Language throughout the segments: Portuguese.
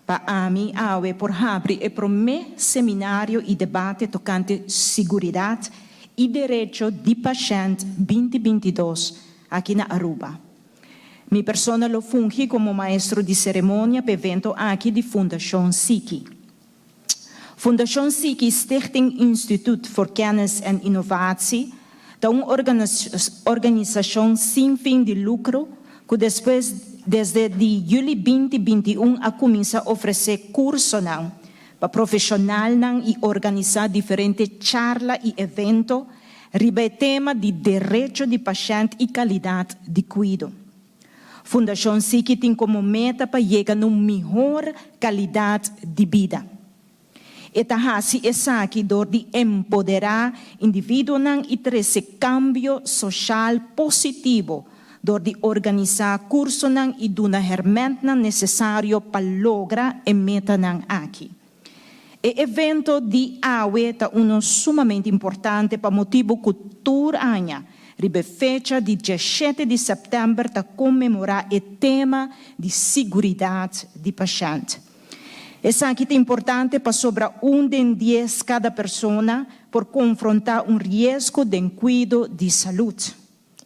Pa AMI, AWE, por abrir el primer seminario y debate tocante seguridad y derecho de paciente 2022 aquí en Aruba. Mi persona lo fungi como maestro de ceremonia para evento aquí de Fundación SICI. Fundación SICI Stichting Instituut voor Kennis en Innovatie, una organización sin fin de lucro que desde julio 2021 ha comenzado a ofrecer cursos para profesionales y organizar diferentes charlas y eventos sobre el tema de derecho de paciente y calidad de cuidado. Fundación SICI tiene como meta para llegar a una mejor calidad de vida. Esta hasi es aquí de empoderar individuos y traer cambio social positivo, de organizar cursos y dar herramientas necesarias para lograr el meta aquí. El evento de AWE es uno sumamente importante para motivo cultura año. Ribe fecha de 17 de setembro para comemorar el tema de seguridad de paciente. Es aquí importante para sobre 1 de 10 cada persona por confrontar un riesgo de cuidado de salud.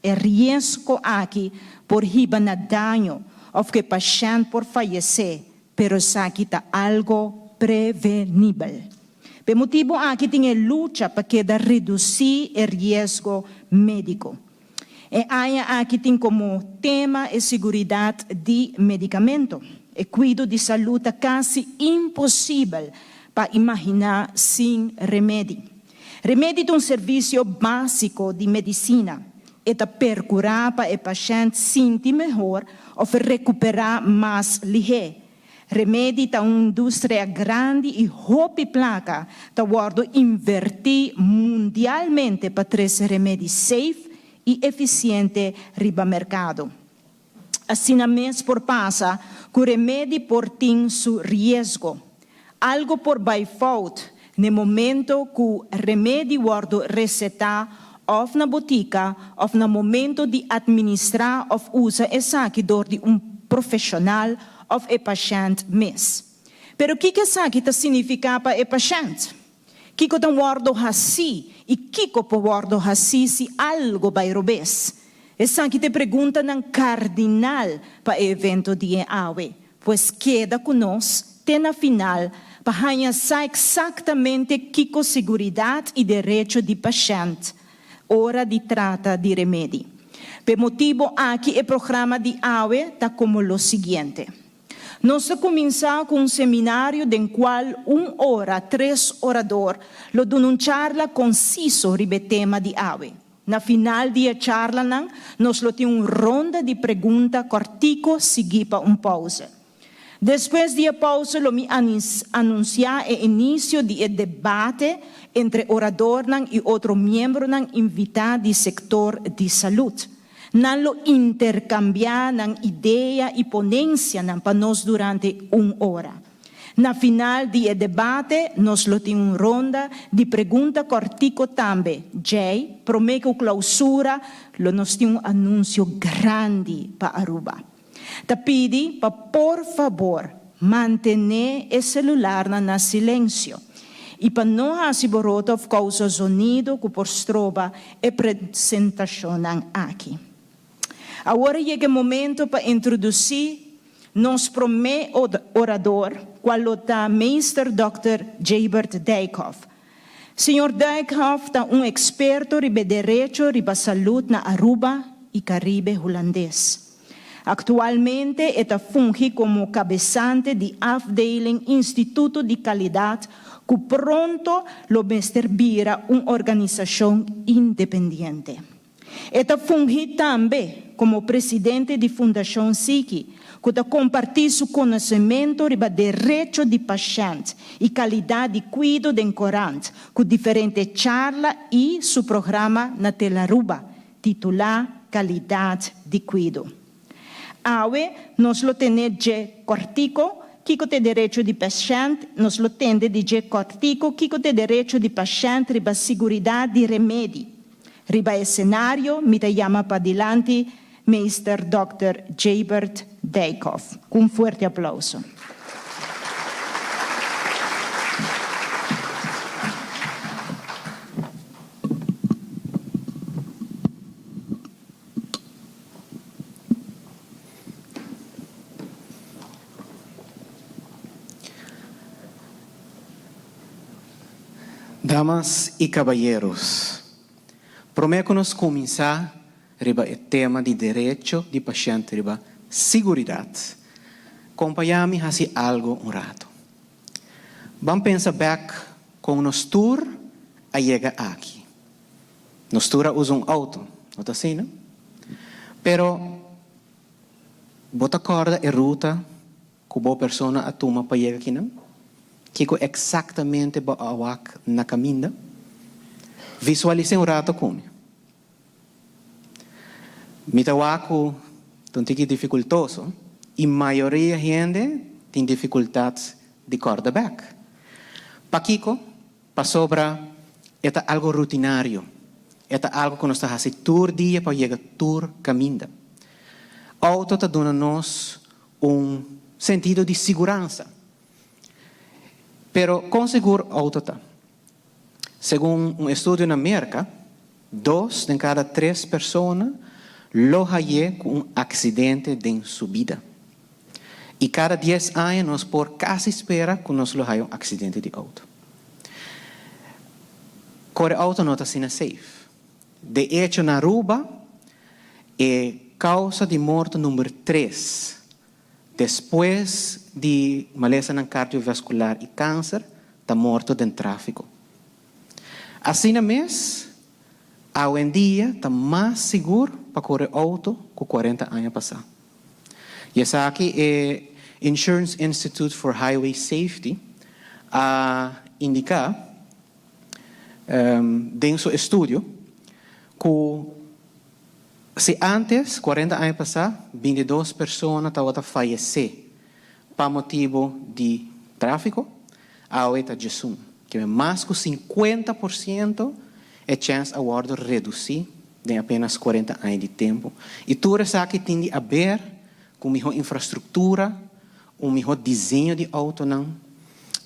El riesgo aquí por ribar daño o que el paciente por fallecer, pero es aquí está algo prevenible. Por motivo aquí tiene lucha para que reducir el riesgo médico. Aquí tiene como tema la seguridad de medicamentos. El cuidado de salud es casi imposible para imaginar sin remedio. Remedio es un servicio básico de medicina. Es para curar para el paciente sentir mejor o recuperar más ligero. Remedio é uma indústria grande e roupa placa está invertir mundialmente para trazer remédio safe e eficiente para o mercado. Assim mesmo por passa que o remédio por tem seu risco. Algo por by fault no momento que o remédio é recetado ou na botica ou no momento de administrar ou usar essa aqui de profissional of el paciente mes. Pero ¿qué que significa para el paciente? ¿Qué que tan guardo así? ¿Y qué que po guardo así si algo va a robes? Esa que te preguntan en cardinal para el evento de AWE. Pues queda con nos, ten a final, para saber exactamente qué que seguridad y derecho de paciente, hora de trata de remedio. Por motivo aquí el programa de AWE está como lo siguiente. Nós começamos com seminário em qual 1 hora, 3 oradores lo dão charla conciso sobre o tema de AWE. Na final da charla, nós temos ronda de perguntas cortico seguida para pausa. Depois da pausa, me anunciar o início do debate entre orador e outro membro invitado do sector de saúde. Não lo intercambiar ideia e ponência para nós durante 1 hora. Na final do debate, nós temos uma ronda de perguntas cortico também. Jay, prometo clausura, nós temos anúncio grande para Aruba. Te pedi para, por favor, manter o celular na silêncio. E para não assiborar por causa do sonido que por trova a apresentação aqui. Agora chega o momento para introduzir nosso primeiro orador, qual é o Mr. Dr. Jaybert Dijkhoff. Senhor Dijkhoff é experto em direito e saúde na Aruba e Caribe holandês. Atualmente, ele funge como cabeçante de afdeling Instituto de Qualidade, que pronto lo servirá uma organização independente. Ele funge também como presidente de Fundação SICI, que compartilha seu conhecimento sobre direito de paciente e qualidade de cuidado decorante, com diferentes charlas e seu programa na Telaruba, titulado Qualidade de Cuidado. AWE, nós lo temos de cortico, que tem direito de paciente, nós lo temos de cortico, que tem direito de paciente sobre a segurança de remédio. Riba escenario, me llama para adelante Mr. Dr. Jaybert Dijkhoff. Un fuerte aplauso. Damas e caballeros, prometo-nos começar riba o tema de direito de paciente riba seguridade. Acompanhar-me assim algo rato. Vamos pensar back com nos tour a chegar aqui. Nos tour usa auto, não está assim, não? Pero bota corda e ruta que boa pessoa a toma para chegar aqui, não? Que exatamente ba awak na caminho. Visualize rato com. Mitawaku tontiqui dificultoso e maioria gente tem dificuldades de corda back. Paquico, pa sobra, é algo rutinário. É algo que nós está fazendo todo dia para chegar todo caminho. Auto está dando-nos sentido de segurança. Pero com seguro auto está. Segundo estudo na América, 2 de cada 3 pessoas lohaye com acidente de subida. E cada 10 anos nós por casi espera que nós lohaye acidente de auto. Corre auto não está sendo safe. De hecho, na Aruba, é causa de morte número 3. Depois de maleza cardiovascular e câncer, está morto de tráfico. Assim mesmo, hoje em dia, está mais seguro para correr auto que 40 anos passados. E essa aqui é Insurance Institute for Highway Safety a indicar, em seu estudo, que se antes, 40 anos passados, 22 pessoas estavam a falecer por motivo de tráfico, agora está Jesus, que é mais que 50% é chance a guarda reduzir em apenas 40 anos de tempo. E tudo isso aqui tem a ver com melhor infraestrutura, melhor desenho de auto,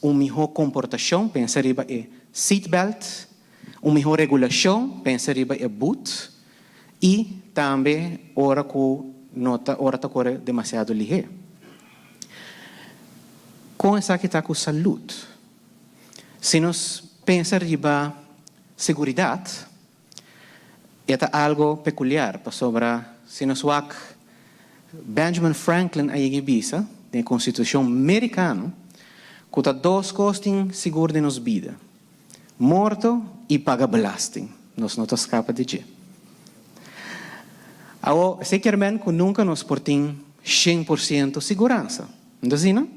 melhor comportação, pensa riba é seatbelt, melhor regulação, pensa riba é boot, e também hora está correndo demasiado ligeiro. Com essa aqui está com saúde. Se nós pensamos riba seguridade, é algo peculiar para sobre se nós vamos Benjamin Franklin a igreja da Constituição americana, que está 2 coisas seguro de nos vida: morto e paga belasting. Nós não escapa de dia. Agora, seguramente que nunca nos portem 100% segurança. Não é assim, não?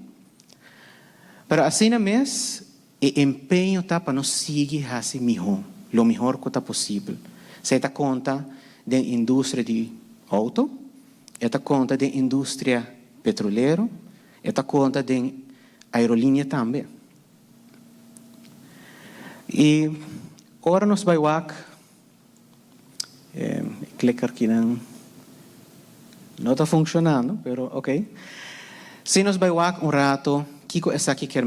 Mas assim mesmo, o empenho está para nós seguir assim melhor, o melhor que está possível. Se está conta da indústria de auto, está conta da indústria petroleira, está conta da aerolínea também. E agora nós vamos clicar aqui não está funcionando, mas ok. Se nós vamos rato, que é aqui que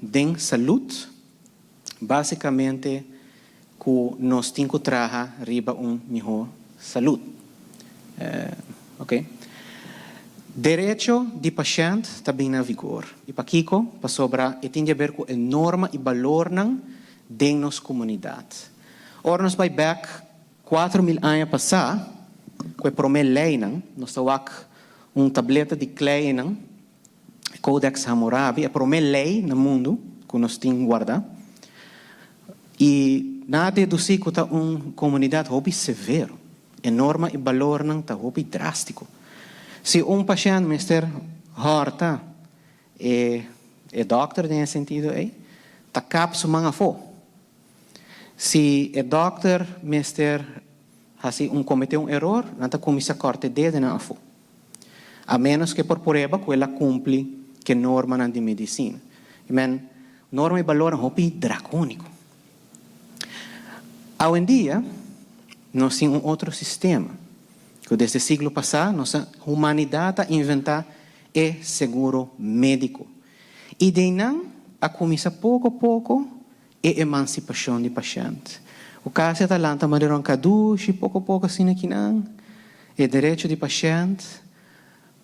den saúde, basicamente que nós temos que trabalhar riba melhor saúde. Ok? Direito de paciente está bem na vigor. E para Kiko, para sobrar, tem a ver com a norma e valor de nossa comunidade. Ora, nós vamos back 4.000 anos passados, com a primeira lei, nós temos tableta de clay, Codex Hammurabi, a primeira lei no mundo que nós temos que guardar. E nada deduzir que está uma comunidade hobby severo. A norma e valor está hobby drástico. Se paciente mister horta é doctor nesse sentido, está capso manga fo. Se é doctor mister cometeu erro, não está começar a corte dedo na fo. A menos que por prova que ela cumpre que norma de medicina. Norma e valor é hobby dracônico. Hoje em dia, nós temos outro sistema. Que desde o século passado, nossa humanidade inventou o seguro médico. E daí a começar pouco a pouco a emancipação do paciente. O caso é da lanta maneira caduce, pouco a pouco assim aqui não. O direito do paciente,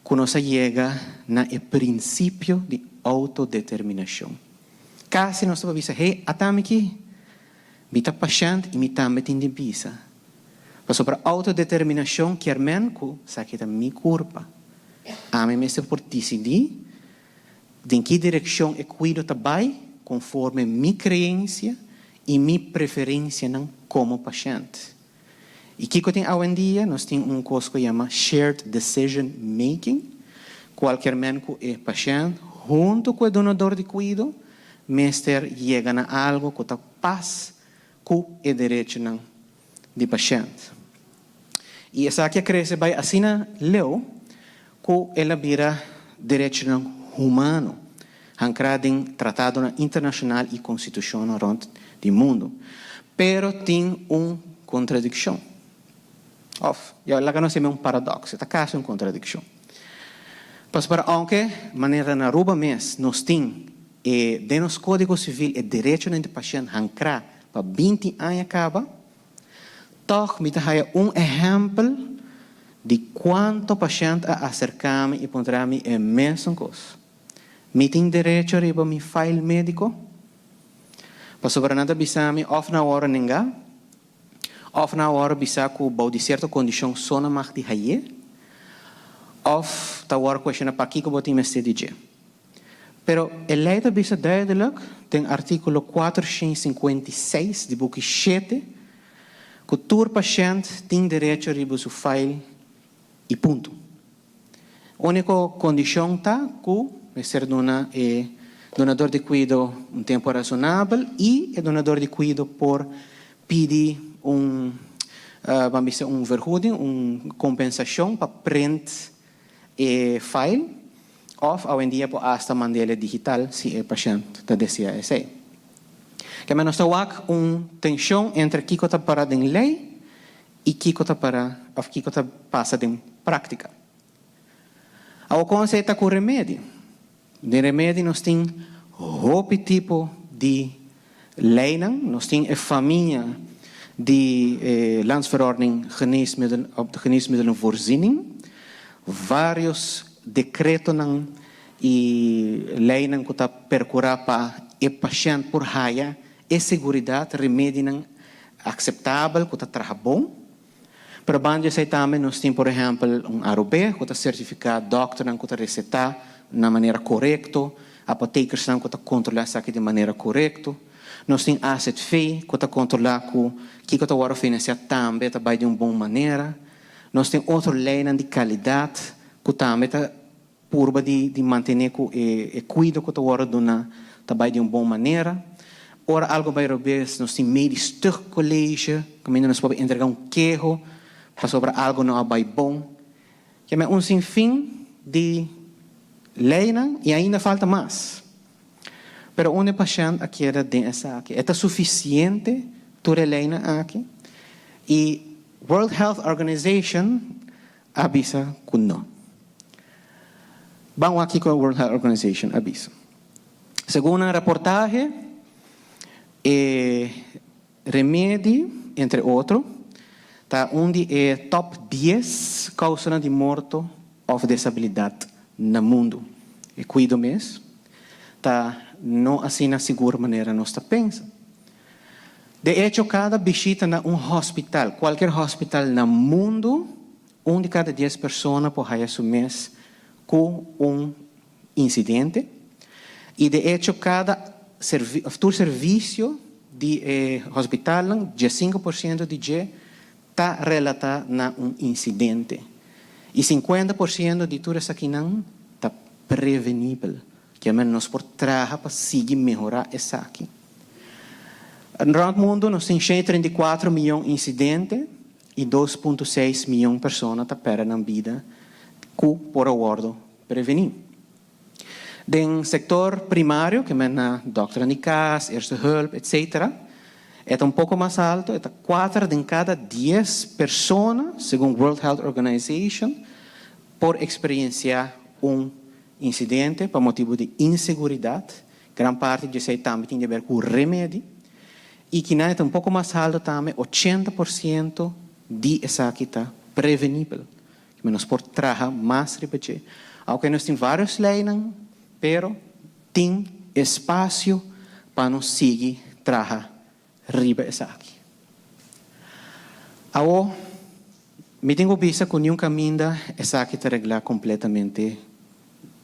que nós chega no princípio de autodeterminação. Caso nós estamos dizendo, hey, atame aqui, Mita paciente e mi também tem de pisa. Para sobre autodeterminação que armen ku sakita mi culpa. A mim me se por decidir em que direção eu cuido também conforme minha crença e minha preferência como paciente. E que tem hoje em dia, nós temos coisa que chama shared decision making. Qualquer médico é paciente, junto com o donador de cuidado, mestre chega a algo que está paz com o direito do paciente. E essa aqui cresce vai assim na lei, que ela vira direito humano, ancrado em tratado internacional e constituição do mundo. Pero tem contradição. Lá que nós temos paradoxo, está quase uma contradição. Mas para aunque maneira na Aruba mesmo, nós temos de nos código civil o direito do paciente ancrado para 20 anos acaba, toch me dá exemplo de quanto paciente a acercar-me e encontrar-me é mesmo coisa. Me tem direito a riba mi file médico, para sobre nada bisami off na hora ninga, off na hora bisa ku bau de certa condição só na mag di haye, off ta hora questiona para que botim este DJ. Pero el leita bisa duidelijk, tem artigo 456 de boek 7, que todo paciente tem direito a riba su file e ponto. Única condição tá que ser donador de cuidado tempo razonável e donador de cuidado por pedir vamos dizer, vergoeding, compensação para print file, ou hoje em dia por hasta mandela digital se o paciente está deseja esse. Que menos está tensão entre o que está parado em lei e o que está passado em prática. O conceito com remédio. De remédio nós temos outro tipo de lei, nós temos a família de landsverordening geneesmiddelenvoorziening, vários decretos e leis que está percurar para o paciente por raia e segurança, remédio aceitável, que está trabalhando bom. Para banjo sei também nós temos, por exemplo, ARUB, que está certificado, doctor, que está recetar na maneira correta, apotekers que está controlar isso aqui de maneira correta. Nós temos asset fee, que está controlar que está agora financiar também, está de uma boa maneira. Nós temos outra lei de qualidade, que também está purba de manter o cuidado que está agora está de uma boa maneira. Ora, algo vai receber, nós temos medisch college, que nós podemos entregar queijo, para sobre algo não vai bom. Que é sinfim de lei e ainda falta mais. Pero onde paciente aqui era dessa aqui, é suficiente toda a lei aqui. E World Health Organization avisa que não. Vamos aqui com a World Health Organization avisa. Segundo a reportagem, remédio, entre outros, está onde é top 10 causas de morte ou desabilidade no mundo. E cuido mesmo. Está não assim na segura maneira nós está pensando. De hecho, cada visita na hospital, qualquer hospital no mundo, de cada 10 pessoas por aí su mês com incidente. E de hecho, cada serviço de hospital, 5% de está relatado a incidente. E 50% de tudo isso aqui não está prevenível. Que nós por trabalhar para seguir melhorar isso aqui. No mundo, nós temos 134 milhões de incidentes e 2,6 milhões de pessoas que perdem a vida por aguardo prevenir. No setor primário, que é na doctora de casa, erste hulp, etc., é pouco mais alto, é 4 de cada 10 pessoas, segundo a World Health Organization, por experienciar incidente por motivo de inseguridade. Gran parte disso também tem a ver com remédio. E que é pouco mais alto também, 80% de essa aqui está prevenível. Que nós por trabalhar mais repetir. Aunque nós temos várias leis, pero tem espaço para nós seguir trabalhar riba essa aqui. Ao me tenho vista com nenhum caminho essa aqui te arreglar completamente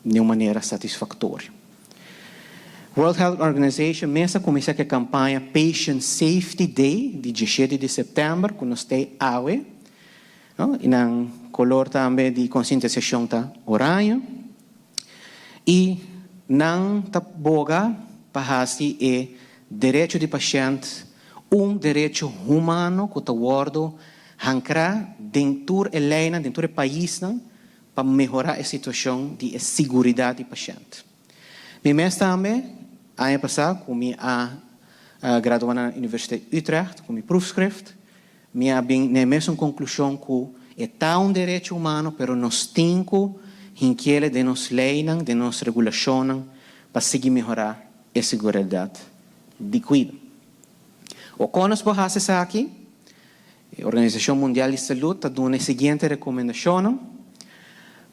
de uma maneira satisfatória. World Health Organization começa com a campanha Patient Safety Day, de 17 de setembro, que nós temos AWE, e na color também de conscientização tá oranha, e não tá boga para é direito de paciente, direito humano que está guardo hankra dentro da lei, dentro do país, para melhorar a situação de segurança do paciente. Mas também, ano passado, como eu graduei na Universidade de Utrecht, com meu proefschrift, eu tenho a mesma conclusão que é tão direito humano, mas nós temos que de nos leis, de nos regulações, para seguir melhorar a segurança de cuidado. O que nós podemos fazer aqui? A Organização Mundial de Saúde está dando a seguinte recomendação: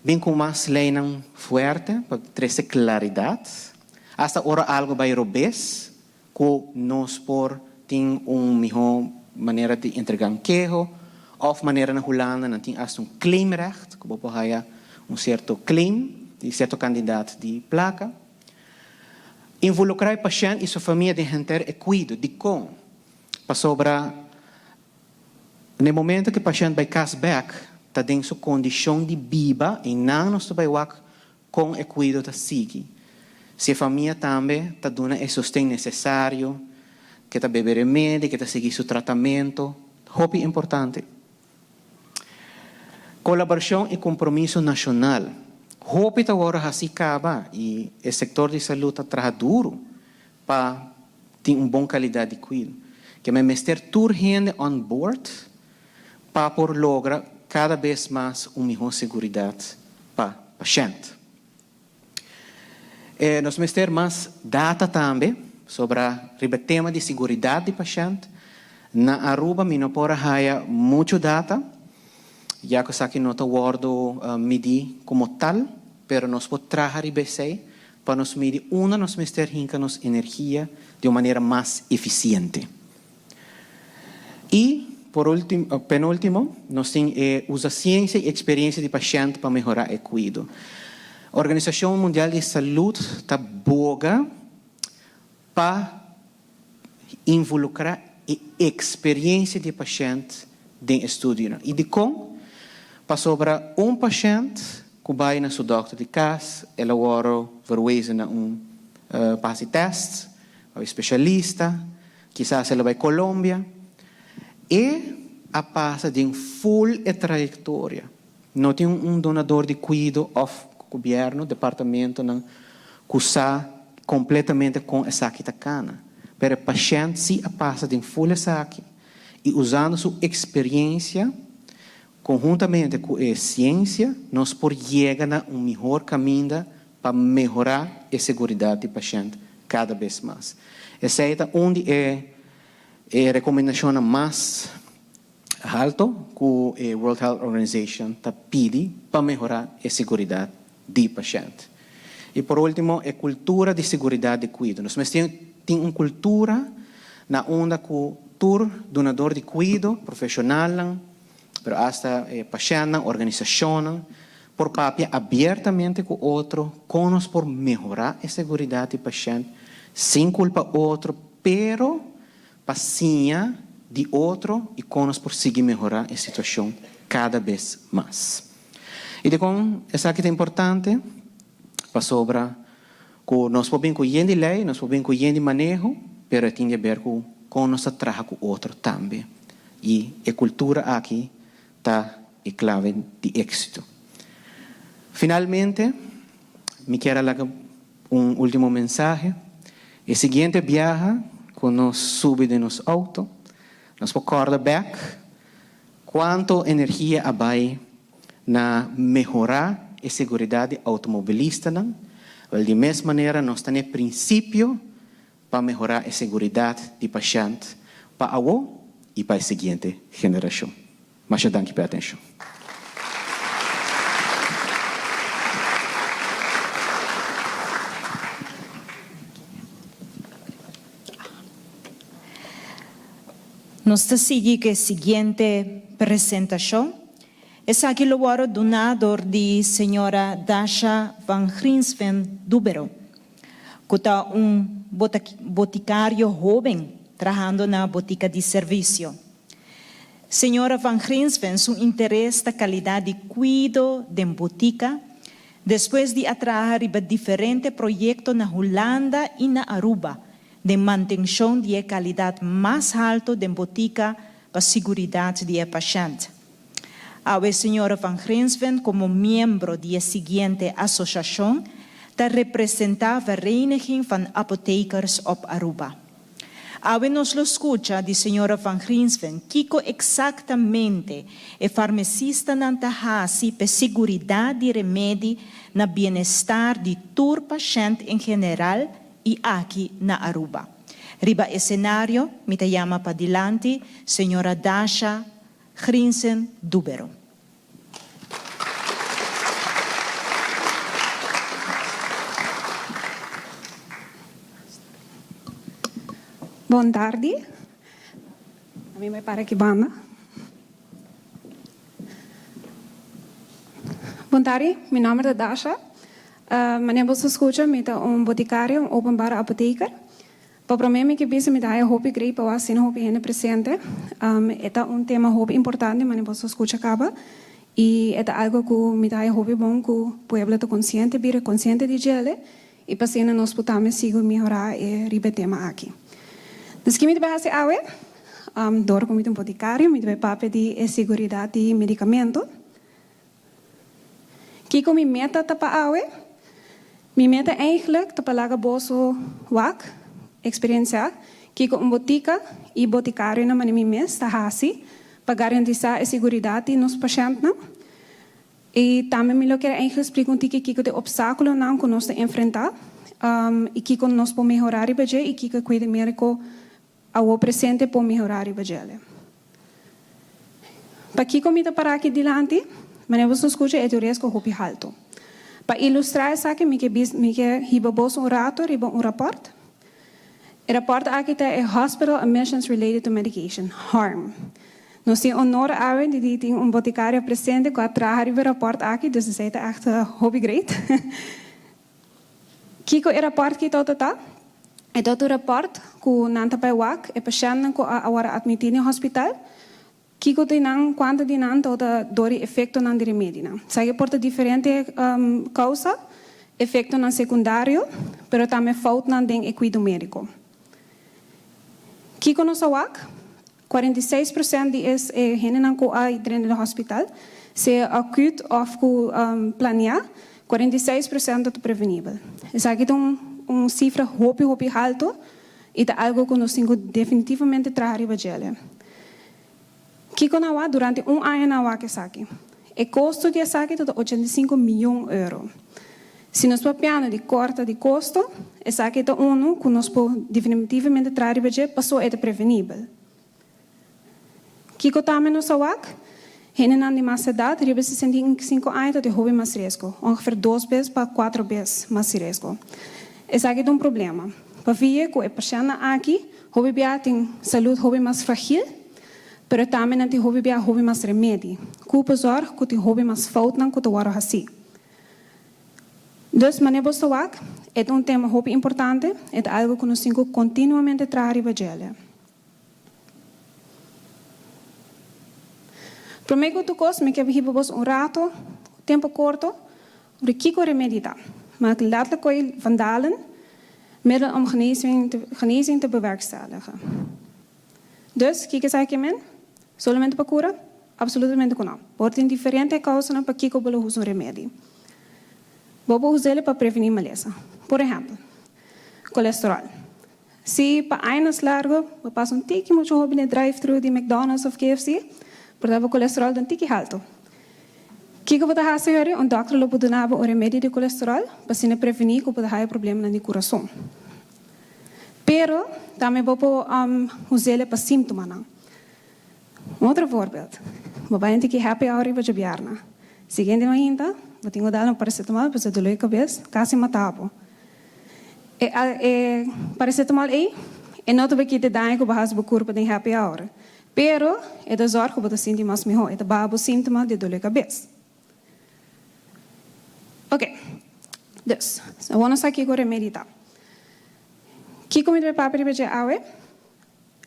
bem com mais lei forte, para trazer claridade. Hasta agora algo vai robês, que nós por ter uma melhor maneira de entregar um queijo, ou maneira na Holanda não tem hasta claimrecht, que pode haver certo claim de certo candidato de placa. Involucrar o paciente e sua família de ter e cuidado de como, para sobrar. No momento que o paciente vai cashback, está em sua condição de viva e não vai com o cuidado da seguir. Se a família também está dando o sustento necessário, que está beber remédio, que está seguindo seu tratamento, é importante. Colaboração e compromisso nacional. Hope agora assim acaba e o setor de saúde está trabalhando duro para ter uma boa qualidade de cuidado. Que é mestre toda gente on board para por lograr cada vez mais uma melhor segurança para o paciente. Nós vamos ter mais data também sobre o tema de segurança do paciente. Na Aruba, não pode haver muita data, já que aqui não está guardo medir como tal, mas nós podemos trabalhar para nos medir nós vamos ter nossa energia de uma maneira mais eficiente. E por último, penúltimo, nós temos usa ciência e experiência de paciente para melhorar o cuidado. A Organização Mundial de Saúde está boga para involucrar a experiência de paciente dentro do estudo. E de como? Para sobre paciente que vai na sua doctor de casa, ela agora verwezen na passe teste, ao especialista, quizás ela vai à Colômbia, e a passa de full trajetória. Não tem donador de cuidado of governo, departamento, que usa completamente com essa aqui da cana. Mas o paciente se passa de full saque e usando sua experiência, conjuntamente com a ciência, nós podemos chegar a melhor caminho para melhorar a segurança do paciente cada vez mais. Essa é onde a recomendação mais alta que a World Health Organization pede para melhorar a segurança do paciente. E por último, a cultura de segurança de cuidado. Nós temos uma cultura na onda que o donador de cuidado profissional, mas hasta paciente, organização, por papel abertamente com o outro, conosco por melhorar a segurança do paciente, sem culpa outro, pero paciência de outro e conosco por seguir melhorar a situação cada vez mais. E de como essa aqui é importante, para sobrar que nós podemos cuidar de lei, nós podemos cuidar de manejo, mas tem a ver com nossa trabalho com o outro também. E a cultura aqui está a clave de êxito. Finalmente, me quero dar último mensagem. O seguinte viagem, quando nós subimos de nosso auto, nós podemos back quanto energia vai na melhorar a segurança automobilista. De mesma maneira, nós temos princípio para melhorar a segurança do paciente para agora e para a seguinte geração. Muito obrigado pela atenção. Nos sigue que siguiente presentación. Es aquí lo donador de señora Dasha van Grinsven Dubero, que está un boticario joven trabajando na botica de servicio. Senhora Van Grinsven, su interés da calidad de cuido de botica, depois de trabalhar em diferentes projetos na Holanda e na Aruba, de manutenção de qualidade mais alta de botica para a segurança do paciente. A senhora Van Grinsven, como membro da seguinte associação, está representa a Vereniging van Apothekers op Aruba. Ahora nos lo escucha de señora Van Grinsven, Kiko exactamente é farmacista na Tahasi para seguridad de remédio na bem-estar de todo paciente em geral e aqui na Aruba. Riba escenario, me te llama para adelante, señora Dasha Grinsven Dubero. Boa tarde. A mim me parece que banda. Boa tarde, meu nome é Dasha. Meneer Bos escuta, eu sou boticário, openbare apotheker. Para mim, que penso, eu tenho hobby great para ser hobby hene presente. É tema hobby importante, meneer Bos escuta acaba. E é algo que eu tenho hobby bom, que o povo está consciente, bira consciente de gele. E para ser nós podemos seguir melhorar e ribe tema aqui. Dus que me base awe, door com um boticário, me deve papo de segurança de medicamento. Que com minha meta tapa awe, minha meta eigenlijk tapa laga boso wak, experiência, que com botica e boticário na minha mes ta hasi, para garantizar a segurança nos pacientes. E também me lo quero eigenlijk explicar que com de obstáculos não que nós enfrentar, e que com nós podemos melhorar e beje e que com o médico ao presente para melhorar o bagel. Para que comida para aqui dilante, mas você escuta é o risco hobby alto. Para ilustrar isso aqui, me que hiba bos rato, hiba rapport. O rapport aqui é Hospital Admissions Related to Medication, HARM. Nós temos honor a de ter boticário presente que trabalha o rapport aqui, dus é echt hobby great. Que o rapport que está? É o rapport que nanta pai wak, é paciente que agora admitido no hospital, que o tem quanto de não toda dor e efeito não de remédio. Sai por diferente causa, efeito não secundário, pero também falta não tem cuidado médico. Que conosco wak, 46% de gente não que a dentro do hospital, se acute ou planear, 46% é prevenível. Isso aqui é cifra hobby alto e é algo que nós temos definitivamente trabalhar para ele. Que quando durante ano na que saque, o custo de saque é 85 milhões de euros. Se nós papiamos de corta de custo, o saque é que nós podemos definitivamente trabalhar para ele, passou a prevenível. Que também nós saque, gente na de mais idade, riba 65 anos de hobby mais risco, ongeveer 2 vezes para 4 vezes mais risco. Esse aqui é problema. Para ver que o paciente aqui, hobby tem saúde hobby mais frágil, mas também tem hobby mais remédio. Que zorg que tem hobby mais falta não que tu vara assim. Dus, meneer Bostowak, é tema hobby importante, é algo que nós temos continuamente trabalhar para ele. Para mim, que tu cost, me quer ver rato, tempo curto, de que remédio dá. Maar letterlijk kon je vandalen middel om genezing te bewerkstelligen. Dus, kijk eens eigenlijk solamente para cura? Absolutamente não. Por tem diferentes causas para que eu uso um remédio. Vou usar ele para prevenir maleza. Por exemplo, colesterol. Se para anos largo, eu passo tique muito hobby no drive-thru de McDonald's ou KFC, portanto o colesterol é tique alto. Que eu vou fazer é doctor lo pode dar o remédio de colesterol para se prevenir que pode ter problema no coração. Pero também vou usar ele para sintomas. Outro voorbeeld. We zijn een happy hour bij de bjarna. Seguinte manhã, eu tenho dado paracetamol para a dor de cabeça, quase matava. Paracetamol é não te vai dar que o barras do corpo tem happy hour. Pero, eda zorg para sentir mais melhor, eda babo síntoma de dor de cabeça. Ok, dus, vamos aqui com o remédio. Que comida de papo de beijão awe?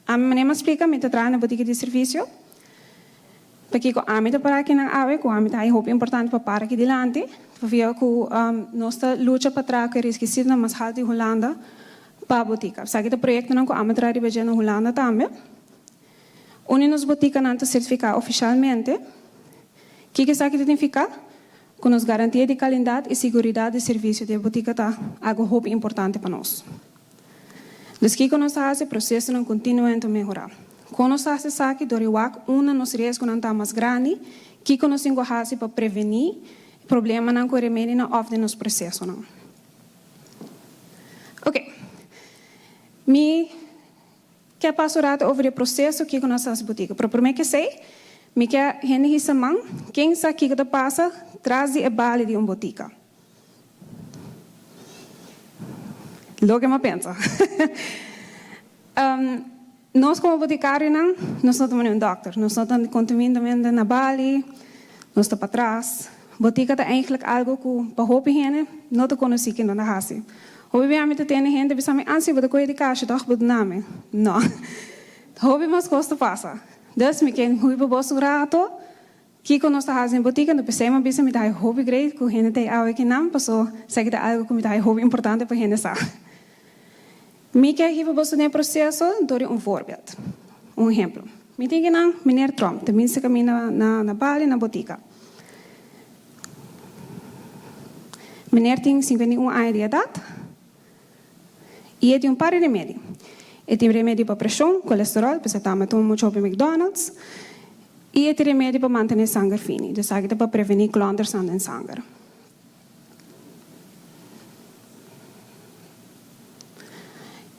A minha mãe me explica, me traz na botica de serviço. Porque com a minha para aqui na awe, com a minha é muito importante para parar aqui delante. Porque com nossa luta para trás que esqueci na mais alta de Holanda para a botica. Sabe que o projeto não com a minha traz de beijão na Holanda também. Onde nos botica não está certificado oficialmente. Que sabe que significa? Com as garantias de qualidade e segurança de serviço de botica está algo muito importante para nós. Dus que nós fazemos o processo não continuamente melhorar. Quando nós fazemos aqui, nos riscos não está mais grande, que nós fazemos para prevenir problemas não com remédio não off nos processos não. Ok. Me quer passar over o processo que nós fazemos botica. Para primeiro que sei, me quer gente que sabe quem sabe que passa traz de bala de botica. Lo que me pensa. Nós como boticário não, nós não estamos um doctor, nós não estamos continuamente na Bali, nós estamos para trás. Botica é eigenlijk algo que para hope gente não te conhece que não hace. Hope bem a mim tem gente que sabe ansi vou coisa de caixa doch bud nome. Não. Hope mas custa passa. Dus me quem hui para bosso rato. Que quando nós fazemos botica no PC mas bisa me dá hobby great que gente tem algo que não passou, sei que algo que me dá hobby importante para gente sabe. Me quer que você tenha processo door voorbeeld. Exemplo. Me tem que não, meneer Trump, tenminste caminha na Bali, na botica. Meneer tem 51 anos de idade e ele tem par de remédio. Ele tem remédio para pressão, colesterol, porque está tomando muito para McDonald's, e ele tem remédio para manter sangue fino, dus eigenlijk para prevenir klonders aan de sangue.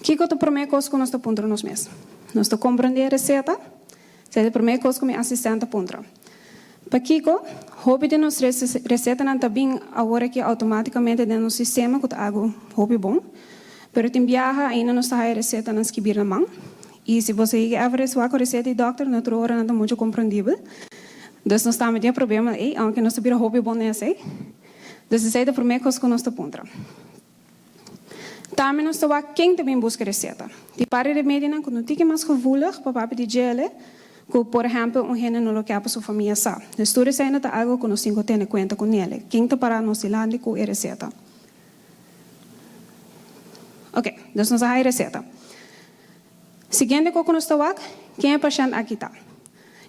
Que é a primeira coisa que nós estamos apontando nos meses? Nós estamos compreendendo a receita, é a primeira coisa que o meu assistente aponta. Para Kiko, hobby de nossa receita não está bem agora que automaticamente dentro do sistema, que é algo hobby bom, mas tem viaja ainda não está a receita não escrever na mão. E se você quer averiguar com a receita do doctor, na outra hora não está muito compreendível. Então, nós estamos tendo problema, aunque nós temos hobby bom nessa. Então, essa é a primeira coisa que nós estamos apontando. Também nós estamos quem também busca receita. De para remédio não, quando tem mais gevoelig, para papai de gel, que por exemplo, gente não quer para sua família sabe. De estudo sai na algo que nós temos que ter conta com ele. Quem está para nós ilande com a receita. Ok, então nós temos a receita. Seguinte coisa que nós estamos quem é paciente aqui está.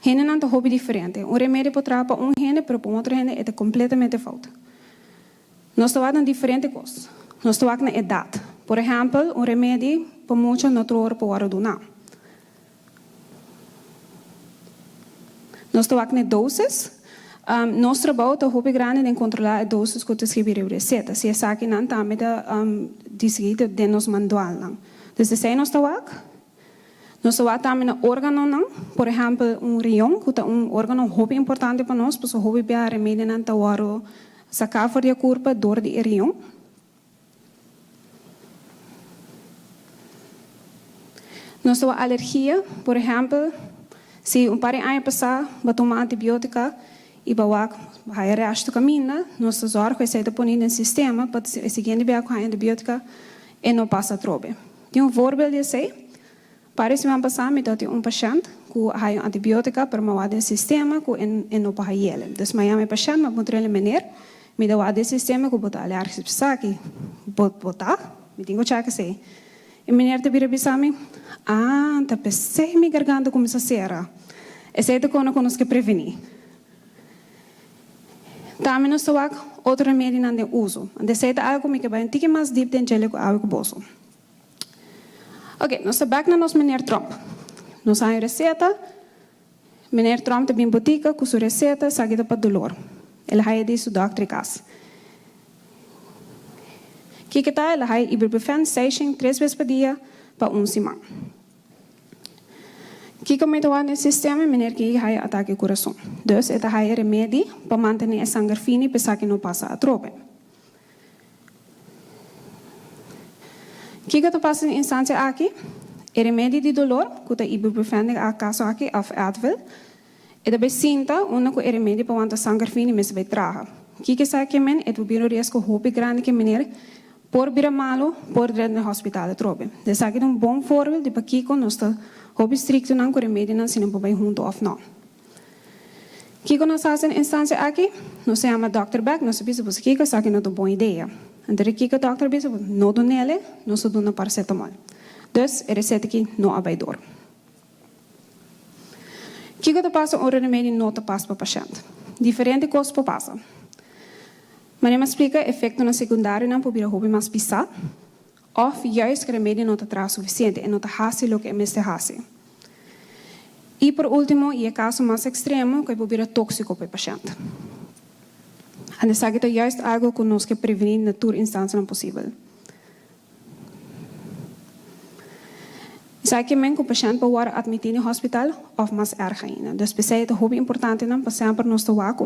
Gente não tem hobby diferente. Remédio para tratar para gente, para outra gente é completamente falta. Nós estamos em diferentes coisas. Nós estamos na idade. Por exemplo, remédio para muitos não trouxe para o hora do não. Nós estamos na doses. Nosso trabalho é muito grande em controlar as doses que escrever a receita. Se é que não está descrito dentro do nosso manual. Então, se nós estamos também no órgão, por exemplo, rião, que é órgão muito importante para nós, porque o remédio não está sacar fora da curva dor de rião. Nós temos alergia, por exemplo, se par de anos passar, vai tomar antibiótica e vai resto caminho, nós zorgamos que põe no sistema, para se seguir com a antibiótica e não passa trobe. Tem voorbeeld disso. Parece que passar, me tem paciente que tem antibiótica para mudar o sistema e não para ele. Então, mas o paciente me encontra ele meneer, me dá o sistema que botar alergia para que botar, me tenho que checar se. E meneer te vira bisami, tá pensei minha garganta começa a ser. Essa é a coisa que nós que prevenir. Também nós temos outro remédio não tem uso. Essa é algo que vai ter mais deep dentro do algo bolso. Ok, nós estamos na nossa meneer Trump. Nós temos receita. Meneer Trump tem botica com sua receita, sabe para dolor. Ele vai dizer doctor em casa. Que está, ele vai ibuprofen station 3 vezes por dia para semana. Que como está no sistema, meneer que vai ataque o coração. Dus, ele vai remédio para manter a sangue fina para que não passe a trope. Que está passando em instância aqui? E remédio de dolor, que é ibuprofeno, a caso aqui, of Advil. E da besinta, que é remédio para o sangue fino, mas vai traga. Que sabe que men, é o biro risco hopi grande que menere, por bira malo, por dentro no hospital trobe. Dus aqui é bom voorbeeld de pakiko, nós está hopi stricto não com remédio não se não pode junto of não. Kiko nós fazemos instância aqui, nós se chama Dr. Beck, nós sabemos que Kiko sabe não é uma boa ideia. Então Kiko Dr. Beck não do nele, nós só dona paracetamol. Dus a receita aqui não abaidor. Kiko te passa remédio não te passa para o paciente. Diferente coisas para passa. Mas eu explico o efeito na secundária não para o mais pisar, ou juist que o remédio não te traz suficiente e não te hace o que é mais te hace. E por último, e o caso mais extremo, que é o tóxico para o paciente. E isso é juist algo que nós que prevenir na tour instância não possível. Sabe que o paciente pode ser admitido no hospital ou mais erg ainda. Dus é muito importante para sempre nós tomar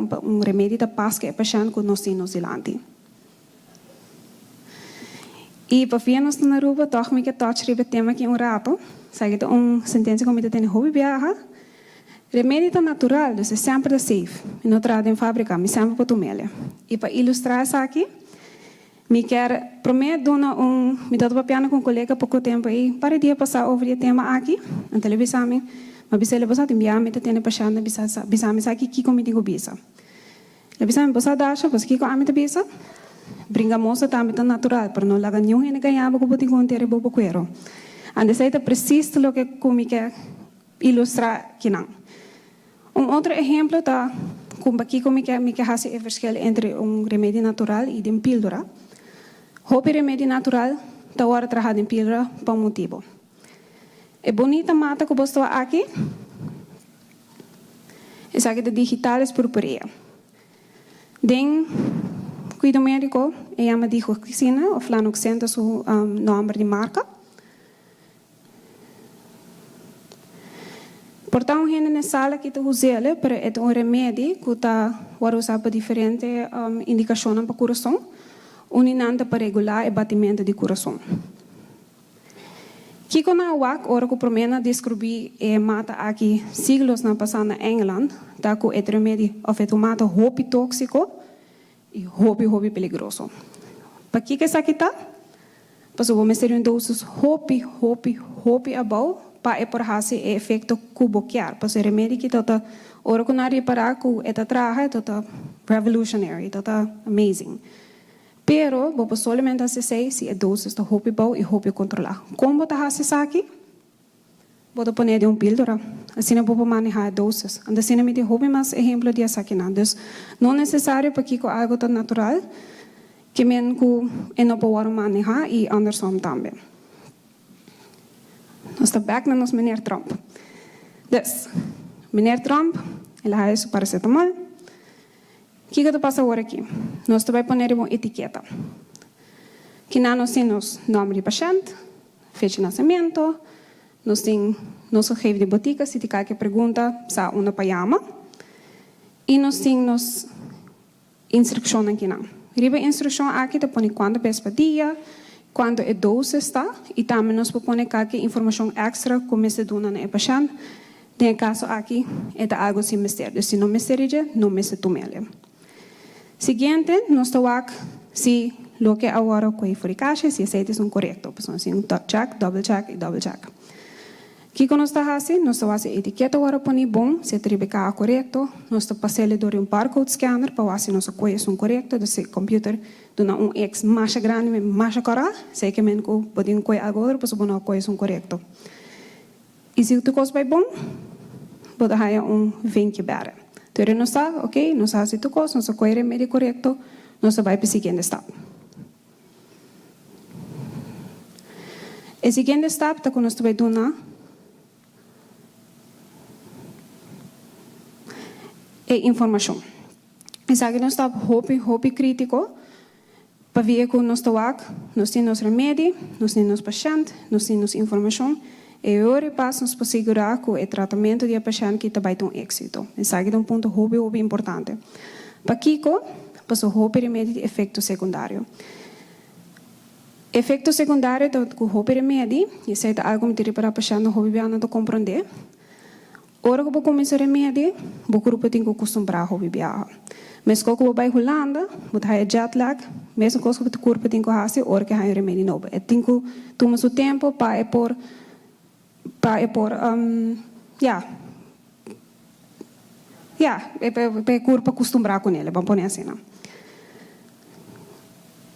remédio de paz que o paciente que nós temos diante. E para vir nós na Aruba, toch me que touch ribe tema aqui rato. Sabe que sentença como tem hobby viaja. Remédio natural, dus é sempre safe. E não traz em fábrica, me sempre para tomar. E para ilustrar isso aqui, me quer prometo me dá papel com um colega pouco tempo aí para dia passar over o tema aqui na televisão mas bisa le passar enviar me tem paciente bisa me aqui que como digo bisa le bisa me passar dasha porque que como te bisa brinca moça também tão natural para não lagar nenhum e ganhava com botinho inteiro bobo quero ande sei preciso lo que como quer ilustrar que não outro exemplo tá como aqui como que me quer fazer o verschil entre remédio natural e de píldora. Hopi remédio natural está agora trabalhado em pílula por motivo. É bonita mata que você aqui. Essa aqui é digitalis purpurea. Den cuido médico, ela diz oxina, ou flanoxenta, seu nome de marca. Portanto, gente na sala que está usando para é remédio que está usado para diferentes indicações para coração. Uninanta para regular o batimento do coração. Kiko na wak, ora que promena descobrir e mata aqui siglos na passada na Engeland, tá com o remédio of mata hopi tóxico e hopi peligroso. Para que essa aqui tá? Para o mistério em doses hopi abau, para por hasi e efeito cuboquiar, para o remédio que tá ora que na reparar com eta traje, tá revolutionary, tá amazing. Pero, vou solamente assistir se a dose está hopi bom e hopi controlar. Como está assistir aqui? Vou pôr de píldora. Assim não vou manejar as doses. Então, assim me deu hopi mais exemplo de essa aqui. Dus, não é necessário para que algo tão natural que men que não pode manejar e andersom também. Nós estamos back na nosso meneer Trump. Dus, meneer Trump, ele faz isso paracetamol. O que passa agora aqui? Nós vamos pôr uma etiqueta. Que nós temos nome de paciente, fecha de nascimento, nós temos nosso chefe de botica, se tiver que pergunta, se uma pajama, e nós temos instrução aqui. Riba instrução aqui, te põe quanto pesa por dia, quanto é dose está, e também nós põe aqui informação extra como se dona na paciente. No caso aqui, é algo sem mistério. Se não mistério, não mistério tomele. Seguinte, nós estamos se lo que agora com a furicagem, se aceites correto. Então, assim, check, double check e double check. O que nós estamos fazendo? Nós estamos fazendo etiqueta agora para o bom, se tribicar correto. Nós estamos passando por barcode scanner para ver se nossa coisa correto. Então, se o computer dá X mais grande, mais caro, sei que eu posso coisa agora para saber se coisa correto. E se tu coisa vai bom, pode ter vinho bera. Então, nós está, ok, nós fazemos tudo coisa, nossa coisa remédio correto, nós vai para o seguinte step. O seguinte step é que nós vamos dar informação. Isso aqui nós estamos hopi crítico para ver que nós temos remédio, nós temos paciente, nós temos informação. E agora passamos para assegurar que o tratamento do paciente vai ter êxito. Isso aqui é ponto hopi importante. Para Kiko, para o hopi remédio de efeito secundário. Efeito secundário do hobby remédio, isso é algo que para a paciente não hobby bem não compreender. Ora que eu começo remédio, o grupo tem que acostumar a hobby bem. Mas quando eu vou Holanda, eu tenho jet lag, mesmo quando o corpo tem que fazer, ora que há remédio novo. Eu tenho que tomar o tempo para o corpo acostumar com ele, vamos pôr assim, não?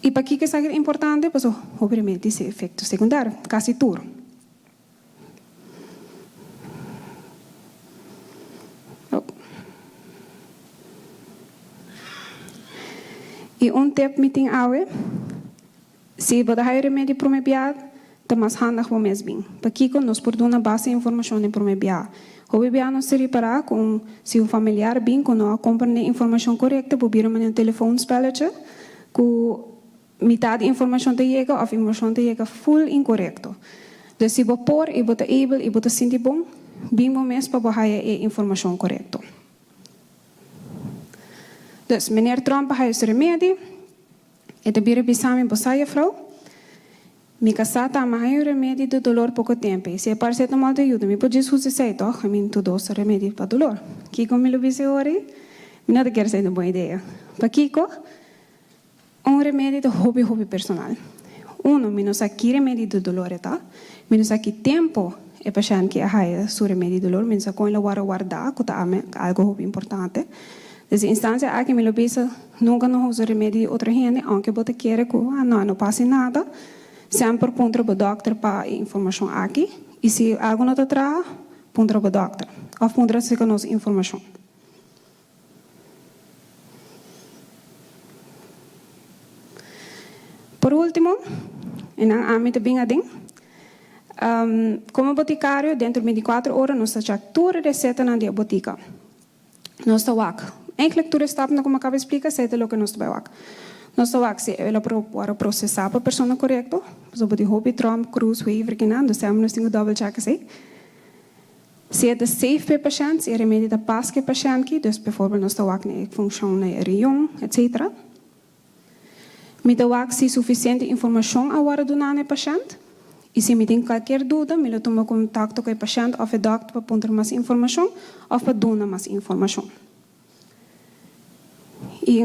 E para que é importante? Porque, obviamente, esse efeito secundário, quase tudo. E tip meeting awe, se você tem remédio para o mebiar, é mais handig para o mesmo. Para que nós podemos dar base de informação para o mebiar. O mebiar não se repara com se um familiar bem, quando não compreende a informação correta, por vir um telefone spelletje, com metade da informação te chega, ou a informação te chega full incorrecto. Então, se você pôr e você é able e você sente bom, bem momento para você a informação correta. Então, meneer Trump heeft zijn remédio. En de bieren samen bij je vrouw. Mi casata ma hai remédio de dolor pouco tempo. Se é paracetamol te ajuda, mi pode usar sei toch? I mean, tu dos remédio para dolor. Kiko me lo vise ori. Mi não quer ser uma boa ideia. Para Kiko, remédio de hobby personal. Mi não sabe que remédio de dolor é tá. Mi não sabe que tempo é paciente que hai su remédio de dolor. Mi não sabe como ele guardar, que tá algo hobby importante. Nessa instância, aqui me lo bisa, nunca não usa remédio de outra gente, aunque você queira que não passe nada, sempre pontra para o doctor para informação aqui, e se algo não está atrás, pontra para o doctor, ou pontra se que nos informação. Por último, em âmbito bem adem, como boticário, dentro de 24 horas, nós temos toda a receita na botica. Nós temos enkele toerstappen, como acaba de explicar, sei o que nós temos. Nós temos se ela para processar para a pessoa correta, sobre o hobby, Trump, Cruz, Weaver, que não, nós temos que double check se é safe para o paciente, se é remédio da paz que o paciente, então, por exemplo, nós temos função na região, etc. Me temos se suficiente informação a hora do nome paciente, e se me tem qualquer dúvida, me tomo contato com o paciente ou o doctor para pontar mais informação ou para dar mais informação. E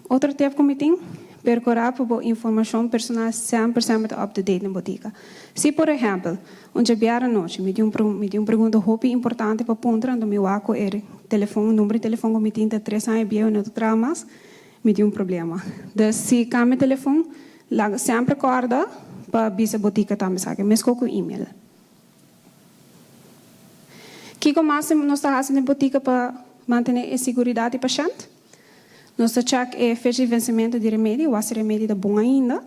outro tempo que me tem, percorrer para informação personal 100% up-to-date na botica. Se, por exemplo, um dia à noite, me tem uma pergunta hobby importante para pontar, então meu aco é telefone, número de telefone que me tem 3 anos e não trava mais, me tem problema. Então, se cambia telefone, sempre acorda para bisa botica também, sabe? Mas com o e-mail. Que como nós estamos fazendo na botica para manter a segurança do paciente? Nós check é fecha de vencimento de remédio, ou se remédio é bom ainda.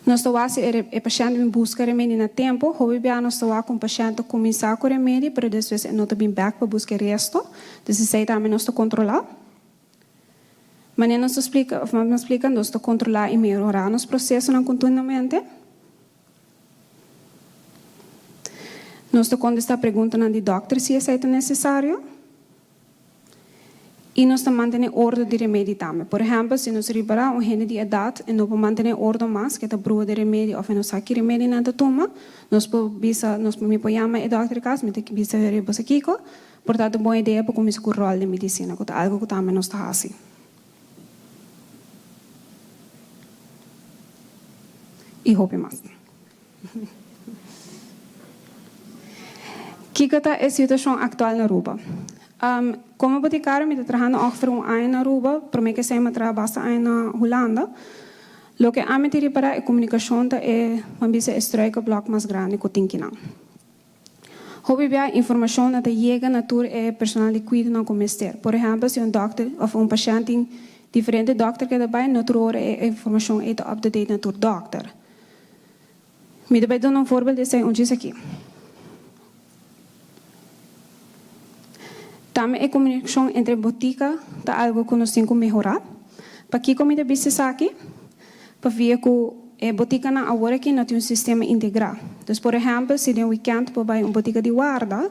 Nós estamos a paciente busca remédio no tempo, hobby bem nós estamos com o paciente começar com remédio, para depois não ter back para buscar resto, então se também nós estamos controlar. Mas nós explicamos, nós estamos controlar e melhorar nos processos continuamente. Nós estamos contestar perguntas ao doutor se é necessário. E nós estamos mantendo ordem de remédio também. Por exemplo, se nós reparar gente de idade e não manter ordem mais, que é a prova de remédio, ou nós aqui remédio não toma, nós podemos chamar o doutor caso, mas tem que ver o aqui. Portanto, boa ideia para começar com o rol de medicina, que é algo que também nós estamos fazendo. E roupa mais. Que é a situação atual na Aruba? Como boticário, me trabalhando ongeveer um ano na Aruba, para mim que sei me trabalho bastante na Holanda. Lo que a me tiri para a comunicação é uma vez o bloco mais grande que tem que não. Hobby bem a informação na chega na tour é personal que cuida não comester. Por exemplo, se doctor ou paciente tem diferente doctor que daarbij, na tour é a informação é up-to-date na tour doctor. Me daarbij dar voorbeeld de onde isso aqui. Também a comunicação entre botica é algo que nós temos que melhorar. Para que como business aqui, para ver que a botica na agora aqui não tem sistema integrado. Então, por exemplo, se tem weekend para uma botica de guarda,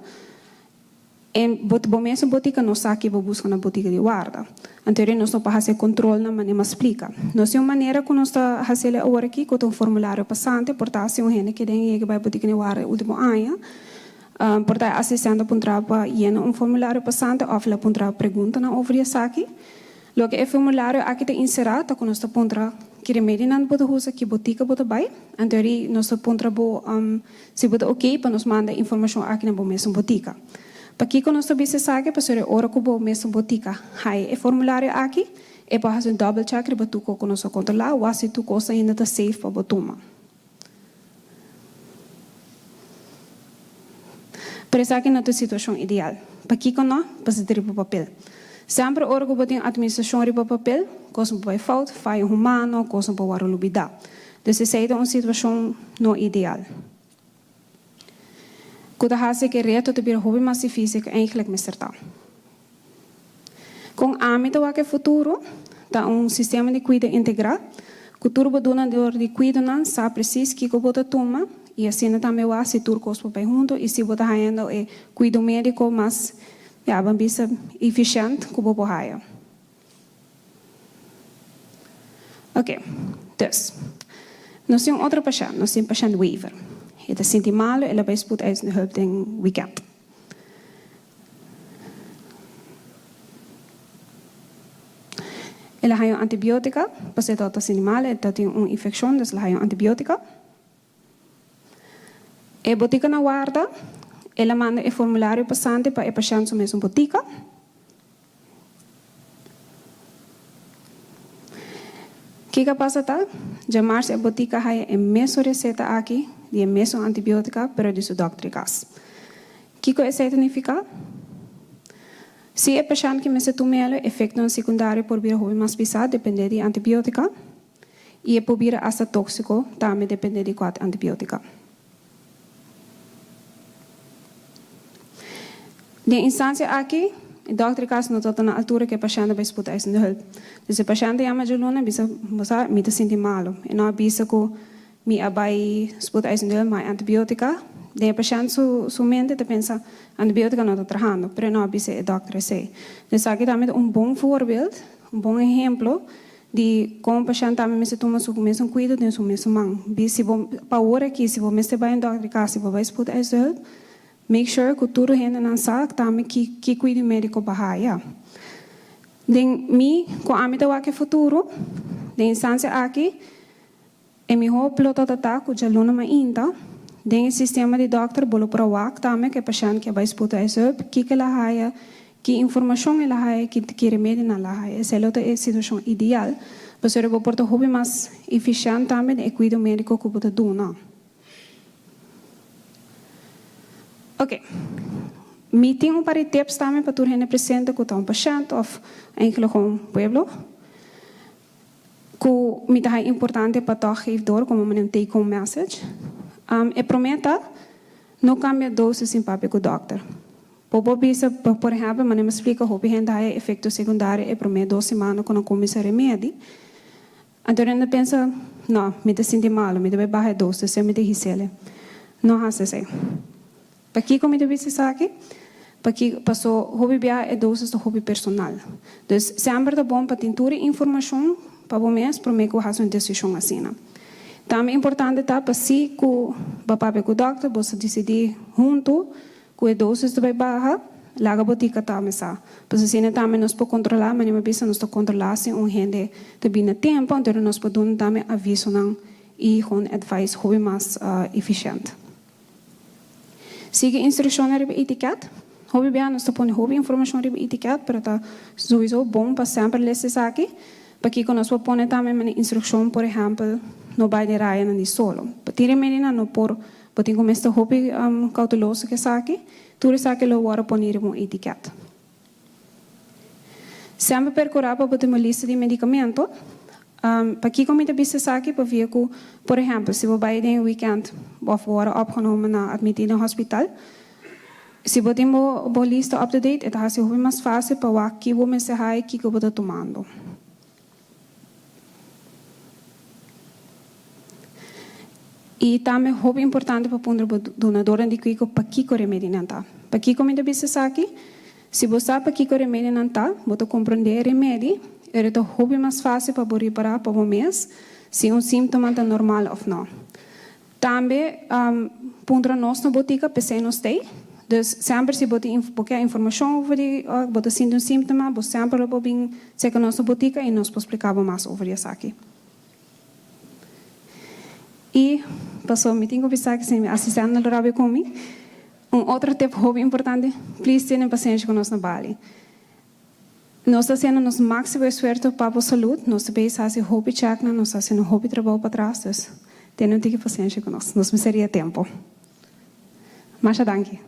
En mesmo botica não sabe que busca na botica de guarda. Então nós não para fazer controle na maneira explica. Nós temos maneira que nós está fazendo agora aqui com um formulário passante, portanto se um gente que tem que vai botica de guarda último ano, portanto assistente para para llenar formulário passante ou fazer para pergunta na over isso aqui. Logo é formulário aqui tem inserado com nós está para que remédio não pode usar que botica pode vai. Então nós está para se pode ok para nos mandar informação aqui na mesma botica. Aqui quando nós estamos sabe para ser hora que o mesmo botica, hai é formulário aqui é para fazer double check para tu com nós controlar ou se tu coisa ainda está safe para botar. Por isso aqui não é a situação ideal. Aqui quando nós passamos para o papel. Sempre hora que botem administração para papel, coisa para falta, falha humana, coisa para o lubida. Então essa é uma situação não ideal. Kuda hace que reto te bir hobby mais físico eigenlijk mestertaal. Com âmbito a que futuro, tá sistema de cuida integrado, que turbo dona de cuida não sabe preciso que bota toma e assim também o se tur cospo bem junto e se bota ainda é cuido médico mais bambisa eficiente que bobo haia. Ok, então, nós temos outra paciente, nós temos paciente waiver. Het is sint mal, ela bij spoedeisende hulp den weekend. Ela heeft antibiotica, pas het dat sint mal, dat tem infecção, dus ela heeft antibiotica. E botica na guarda, ela manda o formulário passante para o paciente mesmo botica. Que passa tá? Jamar a botica hai a mesma receita aqui, de a mesma antibiotica, pero de sua doctricas. Que isso significa? Se a paciente que me se toma efeito secundário por vir hobby mais pesado, depende de antibiotica, e por vir hasta tóxico, também depende de qual antibiotica. De instância aqui, o doutor caso não está na altura que o paciente vai spoedeisende hulp. Dus o paciente chama de luna, bisa me te sentir malo. E não bisa que me abai spoedeisende hulp, mais antibiotica. De o paciente su mente te pensa antibiotica não está trabajando, pero não bisa o doutor sei. Dus aqui também bom voorbeeld, bom exemplo de como o paciente também se toma su mesmo cuidado de su mesmo mão. Se para hora aqui, se você vai em doutor caso, se você vai spoedeisende hulp, make sure que tudo gente não sabe também que cuida médico bahaya. Den mi com a mita wa que futuro, den instância aqui, é melhor piloto tata com jaluna ma inta, den sistema de doctor bolo para wak também que paciente que vai disputar isso, que ela haya, que informação ela haya, que remédio ela haya. Essa é a situação ideal, para ser o porto hobby mais eficiente também e cuida médico que pode donar. Ok. Meeting para tips também para tu representa com um paciente ou eigenlijk com pueblo. Que me é importante para tu gever como um take home message. E prometa não cambia doses em papel com o doctor. Por exemplo, me explica o que é efeito secundário e promete 2 semanas quando começa remédio. Então eu penso, não, me te sinto mal, me deve baixar doses, se me te risele. Não é assim. Para que como eu disse aqui? Para que passou hobby bia é doses do hobby personal. Então, sempre é bom para ter informação para o mês, para mim que eu faço uma decisão assim. Também é importante tá para se que o papai com o doctor você decidir junto que a doses do baixa, lá a botica também sa. Para assim também nós podemos controlar, mas não precisa nós controlar se gente também no tempo, então nós podemos também aviso não e com advice hobby mais eficiente. Siga instruções sobre etiqueta. Hobby bem, nós temos hobby informação sobre etiqueta, para tá sowieso bom para sempre ler isso aqui. Para que nós podemos também uma instrução, por exemplo, no vai de raia não solo. Para tirar menina no por tem como este hobby cauteloso que aqui, tudo isso aqui lo vou pôr uma etiqueta. Sempre procurar para ter uma lista de medicamento. Para que como eu disse aqui, para ver que, por exemplo, se você vai em weekend of worden opgenomen na admitido no hospital, se você tem uma lista up to date, então é mais fácil para que você se hai que você está tomando. E também é importante para o donador de que para que remédio não está. para que comida business aqui, se você para que o remédio não tá, você compreender o remédio, é o hobby mais fácil para reparar para o mês, se síntoma está normal ou não. Também, para nós na botica, pensei nos tem. Dus sempre se você quer informação sobre você sente síntoma, você sempre pode chegar na nossa botica e nós explicamos mais sobre isso aqui. E passou me tenho pensar que se me assistente no trabalho comigo, outro tipo hobby importante, please tenham paciência com nós na Bali. Nós estamos fazendo nosso máximo esforço para a saúde, nós estamos fazendo hobby check, nós estamos fazendo hobby trabalho para trás, dus tenham paciência com nós, nós seria tempo. Masha, danke.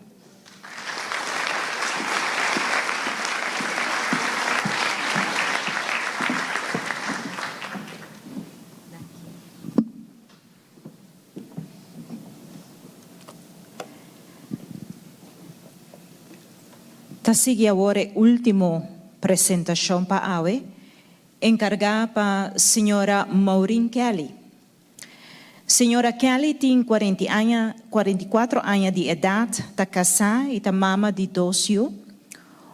Sigue agora a última apresentação para a AUE, encarregada para a senhora Maureen Kelly. Senhora Kelly tem 44 anos de idade, está casada e está mama de 2 filhos,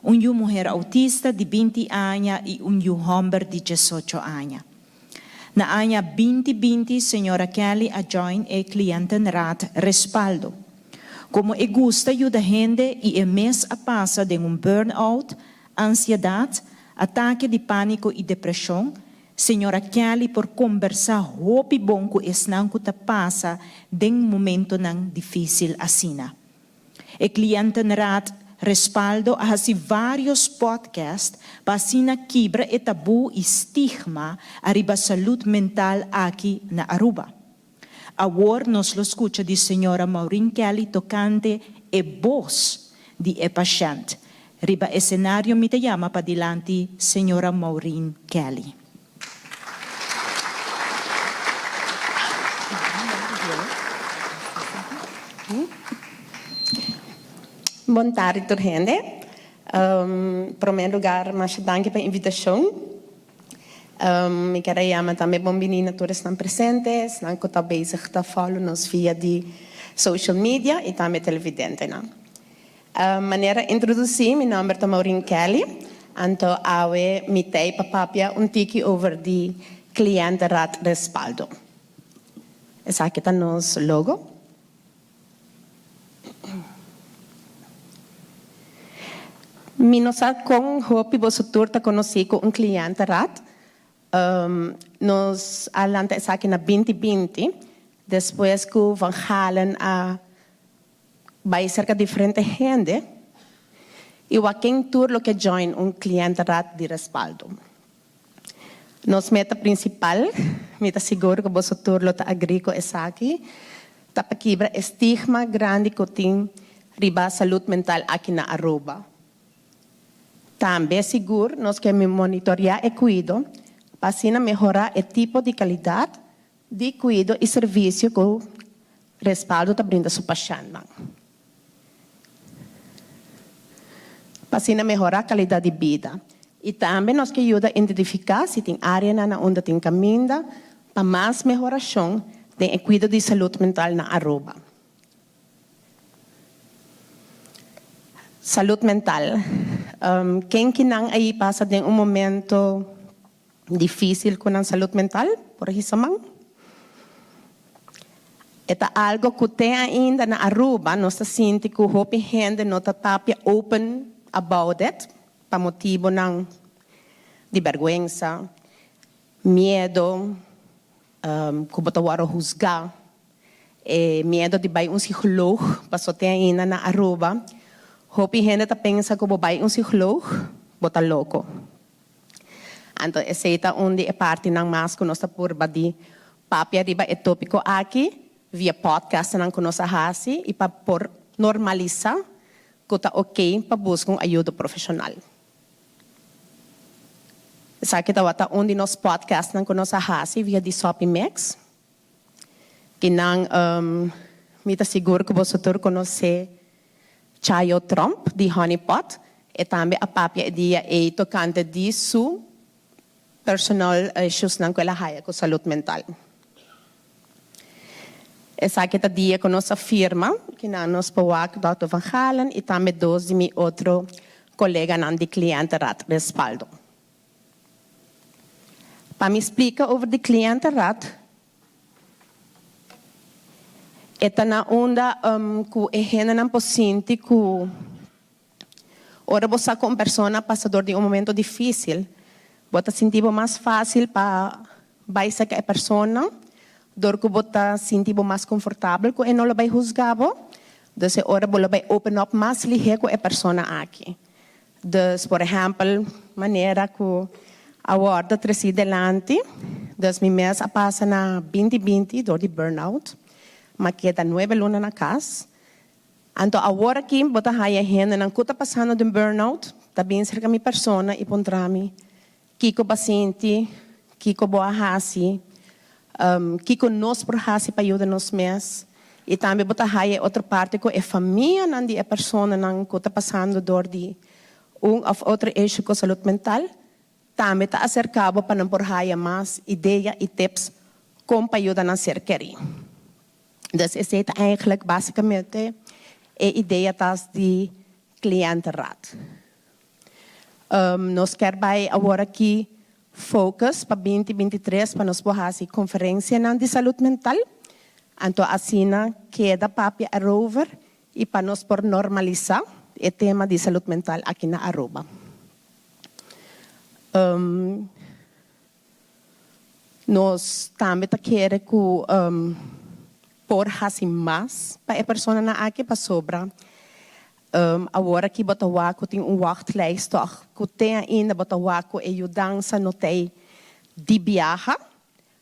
uma mulher autista de 20 anos e homem de 18 anos. Na ano 2020, senhora Kelly a join a clientenraad Respaldo. Como e gusta ayuda gente e o mês a passa de burnout, ansiedade, ataque de pânico e depressão, senhora Kelly por conversar hopi bom com esnan que passa de momento nang difícil asina. E cliente narat Respaldo a vários podcasts para asina quebra e tabu e estigma arriba saúde mental aqui na Aruba. Agora nos lo escucha de senhora Maureen Kelly tocante e voz de e paciente. Riba escenario mi te llama para dilante senhora Maureen Kelly. Boa tarde, gente. Em primeiro lugar, mas danke pela invitação. Me quero chamar também bombinina todos estão presentes, não que está bezig está follow-nos via de social media e também televidente, não. Maneira introduzir, meu nome é Maureen Kelly, então eu me tei papapia tiki over de clientenraad Respaldo. Essa aqui está nosso logo. Minosa com hopi você turta conheci com clientenraad. Nos alante essa aqui na 2020, depois que van halen a vai cerca de diferente gente, e o quem tour lo que join clientenraad de Respaldo. Nos meta principal, meta seguro que você tour lo ta agrico essa aqui, ta pa quebra estigma grande que tem riba saúde mental aqui na Aruba. Também seguro nós que me monitorear e cuido para melhorar o tipo de qualidade de cuidado e serviço que o Respaldo está brindando ao paciente. Para melhorar a qualidade de vida. E também nos ajuda a identificar se tem área onde tem caminho para mais melhoração do cuidado de saúde mental na Aruba. Saúde mental. Quem que não aí passa de momento difícil com a saúde mental, por exemplo. É algo que tem ainda na Aruba, nós sentimos que a gente não está open about it, por motivo de vergüenza, medo, que você vai juzgar, medo de ir psicólogo, passou tem ainda na Aruba. A gente está pensando que vai psicólogo, você louco. Então, essa é onde é parte ng mas que nós por badi papia riba é tópico aqui via podcast ng nós hasi e para por normalizar que está ok para buscar ajuda profissional. Essa aqui tá onde nós podcast ng nós hasi via de Sopimex que nang me tá seguro que você todos conhece Chayo Trump de Honeypot e também a papia dia é tocante disso personal issues ng kwela haya ko saúde mental. Essa que dia com nossa firma, que na nos powak Dr. Van Galen e também dois de mi outro colega nan de cliëntenraad respaldo. Para me explicar over de cliëntenraad, esta na onda que é gente paciente que ora você com pessoa passador de momento difícil, você sentir mais fácil para baixar que a pessoa, dor que você sentir mais confortável que não lhe vai juzgar, então ora você vai open up mais ligeiro com a pessoa aqui. Então, por exemplo, maneira que a ordem traz delante, então mi mês passa na 2020 door de burnout, mas queda 9 lunas na casa. Então, agora aqui, bota aí a gente, não está passando de burnout, também cerca mi persona e pontrami, kiko paciente, kiko boa hasi, kiko nos por hasi para ajudar nos mês. E também bota aí outra parte que é família, não de a persona não está passando door de of outro eixo com saúde mental, também está acercado para não por aí mais ideia e tips como para ajudar a ser querido. Então, essa é eigenlijk basicamente a ideia de cliëntenraad. Nós queremos agora aqui focus para 2023 para nós fazer conferência de saúde mental. Então, assim, queda papel over e para nós por normalizar o tema de saúde mental aqui na Aruba. Nós também queremos que por fazer mais para a pessoa na aqui para sobra. Agora que Botawaco tem wachtlijst que tem ainda Botawaco e ajudança no tem de viaja.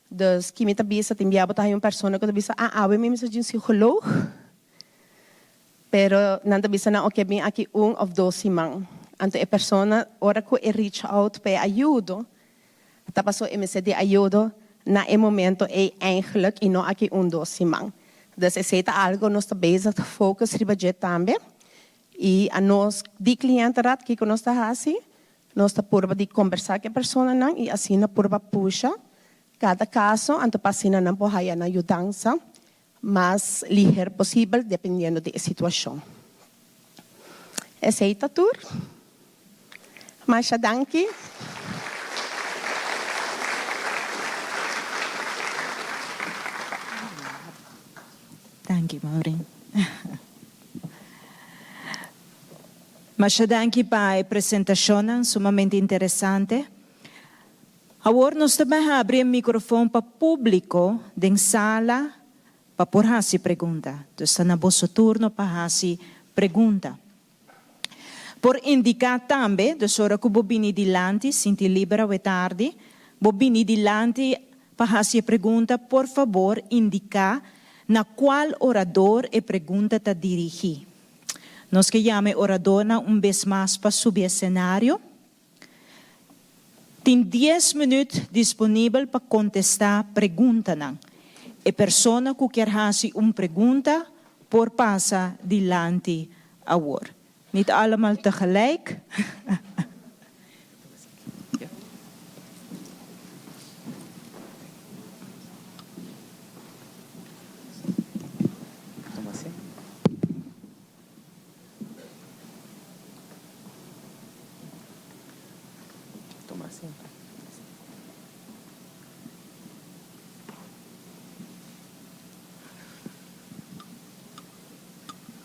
Dus que me tabisa tem viaja Botawaco pessoa que tabisa we me de um psicólogo. Pero não tabisa na ok bem aqui of dois man. Então a pessoa ora que reach out para ajuda. Tá passou MC de ajuda na momento é eigenlijk e não aqui dois man. Dus esse é algo nós está bezig te focus ribajet também. E a nós de cliëntenraad que nós está assim, nós está por de conversar com a pessoa não e assim na por puxa cada caso anto passina não por aí na ajudança, mas ligeiro possível dependendo da situação. Esse é tour. Mas danke. Danke, Maureen. Mas danke para a apresentação, sumamente interessante. Agora nós também abrimos o microfone para o público da sala para por fazer pergunta. Então, está na vosso turno para fazer pergunta. Por indicar também, da hora que vou vir adiante, sinto libera ou tarde, vou vir adiante para fazer pergunta, por favor, indicar na qual orador a pergunta está dirigida. Nós que chamamos orador vez mais para subir o cenário. Tem 10 minutos disponível para contestar a pergunta. A pessoa que quer fazer uma pergunta, por passar adiante agora. Niet allemaal tegelijk.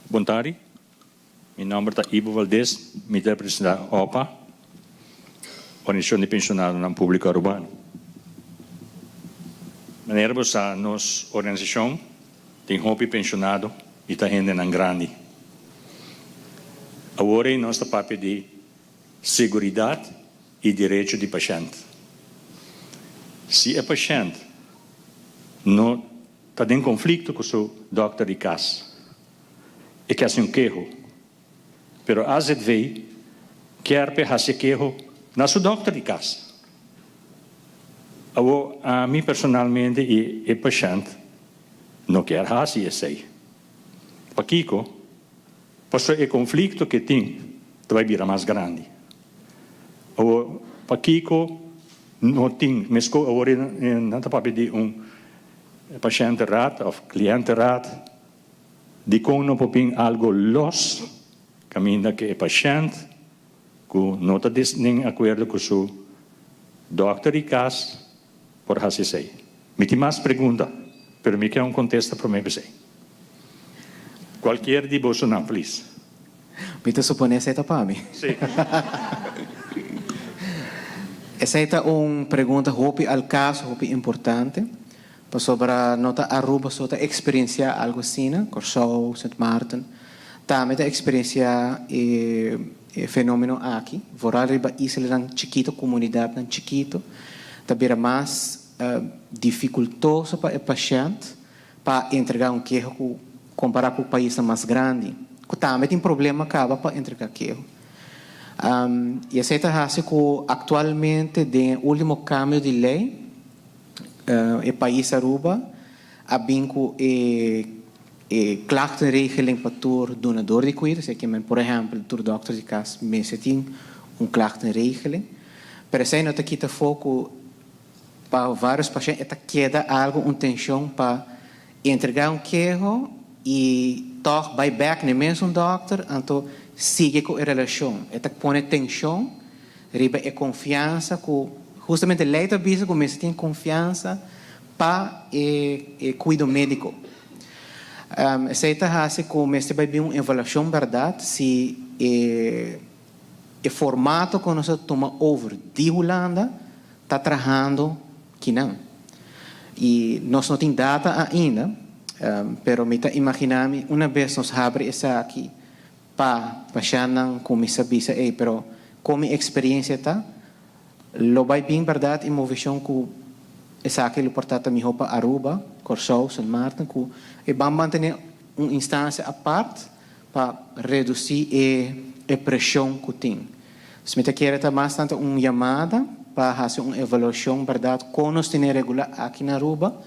Boa tarde. Meu nome é Ivo Valdez, me representa a OPA, Organização de Pensionados na Pública Urbana. Maneira a nossa organização tem hobby pensionado e está ainda na grande. Agora é nosso papel de segurança e direito do paciente. Se o paciente não está em conflito com o seu doutor de casa, e que hace queijo, pero às vezes quer fazer queijo na sua doutor de casa. A mim personalmente e o paciente não quer fazer isso aí. Para Kiko, para o conflito que tem, vai virar mais grande. Para Kiko não tem, mas agora não está para pedir patiëntenraad of cliëntenraad, die kon op algo los, caminda que el paciente, que no está de acuerdo con su doctor y caso, por así sei. Me tem mais pergunta, pero me quer contesta para mim você. Qualquer de vós não, please. Me te supone essa para mim. Sim. Essa é uma pergunta hopi al caso, hopi importante, para sobre nota Aruba sobre experienciar algo assim, Corsou, St. Maarten, também da experienciar fenômeno aqui, vorar riba isla dan chiquito, comunidade dan chiquito, também mais dificultoso para o paciente para entregar queijo comparar com o país mais grande. Também tem problema acaba para entregar queijo. E essa é a que atualmente, no último cambio de lei, o país Aruba a vinco klachtenregeling para o donador de cuidados, que por exemplo, o dokter de casa mensen tem klachtenregeling. Pero essa não quita foco para vários pacientes, queda algo, tensão para entregar queijo e toch vai back no mesmo dokter, então sigue com a relação. Põe tensão, riba a confiança, justamente leita bisa que você tem confiança para o cuidado médico. Essa é a que você vai ver uma avaliação verdade se o formato que nós toma over de Holanda está trabalhando que não. E nós não temos data ainda, pero me imaginar uma vez nós abrimos essa aqui para não começar a dizer, pero como experiência está, lo vai bem verdade uma visão que essa aqui lo portata mi para Aruba, Corsou, St. Maarten, que vamos manter uma instância à parte para reduzir a pressão que tem. Se me quer mais tanto uma chamada para fazer uma avaliação verdade como nós temos regular aqui na Aruba,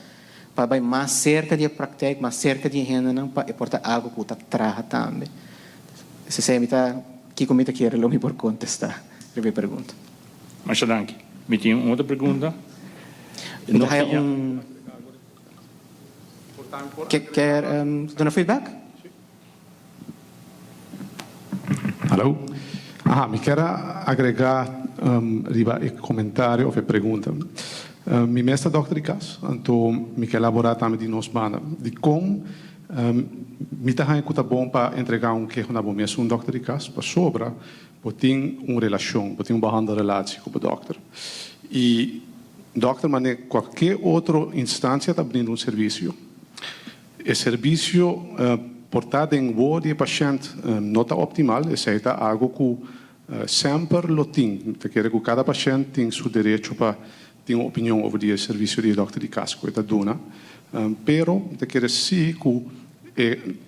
para ir mais cerca da prática, mais cerca de gente, para aportar algo que está traga também. Se você me que como me quer, lo me por contestar. Primeira pergunta. Mas dank. Me tem outra pergunta. Nog quer dar um feedback? Hallo. Me quero agregar riba e comentário ou pergunta. Mi mestre dokter Ikas, então me quer elaborar também de nós banda de como me tá que bom para entregar queijo na bomia dokter Ikas para sobra, tem uma relação, tem uma boa relação com o dokter. E dokter, mas qualquer outra instância está abrindo serviço. O serviço portado em boa de paciente não está optimal, isso é algo que sempre lo tem. Quer que cada paciente tem seu direito para ter uma opinião sobre o serviço de dokter Ikas que está dando. Pero, quer dizer que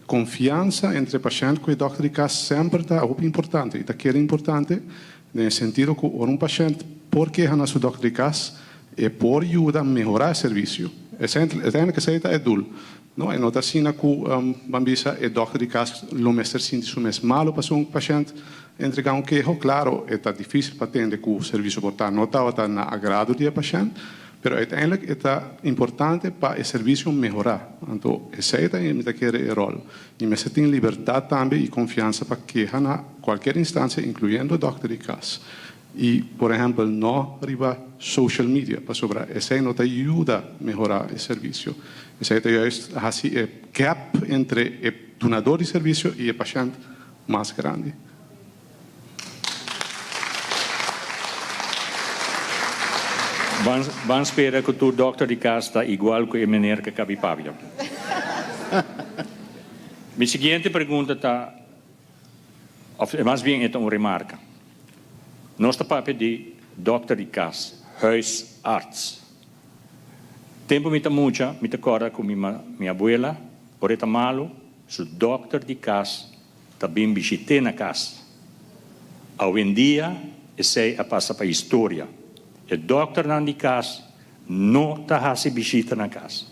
confiança entre o paciente e o dokter Ikas sempre está importante. E é importante no sentido que paciente, porque é nosso dokter Ikas, e por ajudar a melhorar o serviço. É que seita é duro. Não é nota assim que bambisa e dokter Ikas lo mestre sinti su mes malo para um paciente entregar queijo, claro, é difícil para atender que o serviço portar não está na agrado do paciente, mas uiteindelijk é importante para o serviço melhorar. Então, esse é o rol. E você tem liberdade também e confiança para queijar na qualquer instância, incluindo o dokter Ikas. E, por exemplo, não arriba social media, para sobrar. Esse não te ajuda a melhorar o serviço. Esse é juist assim, o gap entre o donador de serviço e o paciente mais grande. Vamos esperar que o dokter de casa está igual que o menino que cabe Pablo. Minha seguinte pergunta está, ou mais bem é uma remarca. Nosso papel de dokter de casa, huisarts. Tempo me mucha, me acorda com minha abuela, oreta malo, su dokter de casa, também visitei na casa. Hoje em dia, esse é passa para a história. O dokter na de casa não está fazendo visita na casa.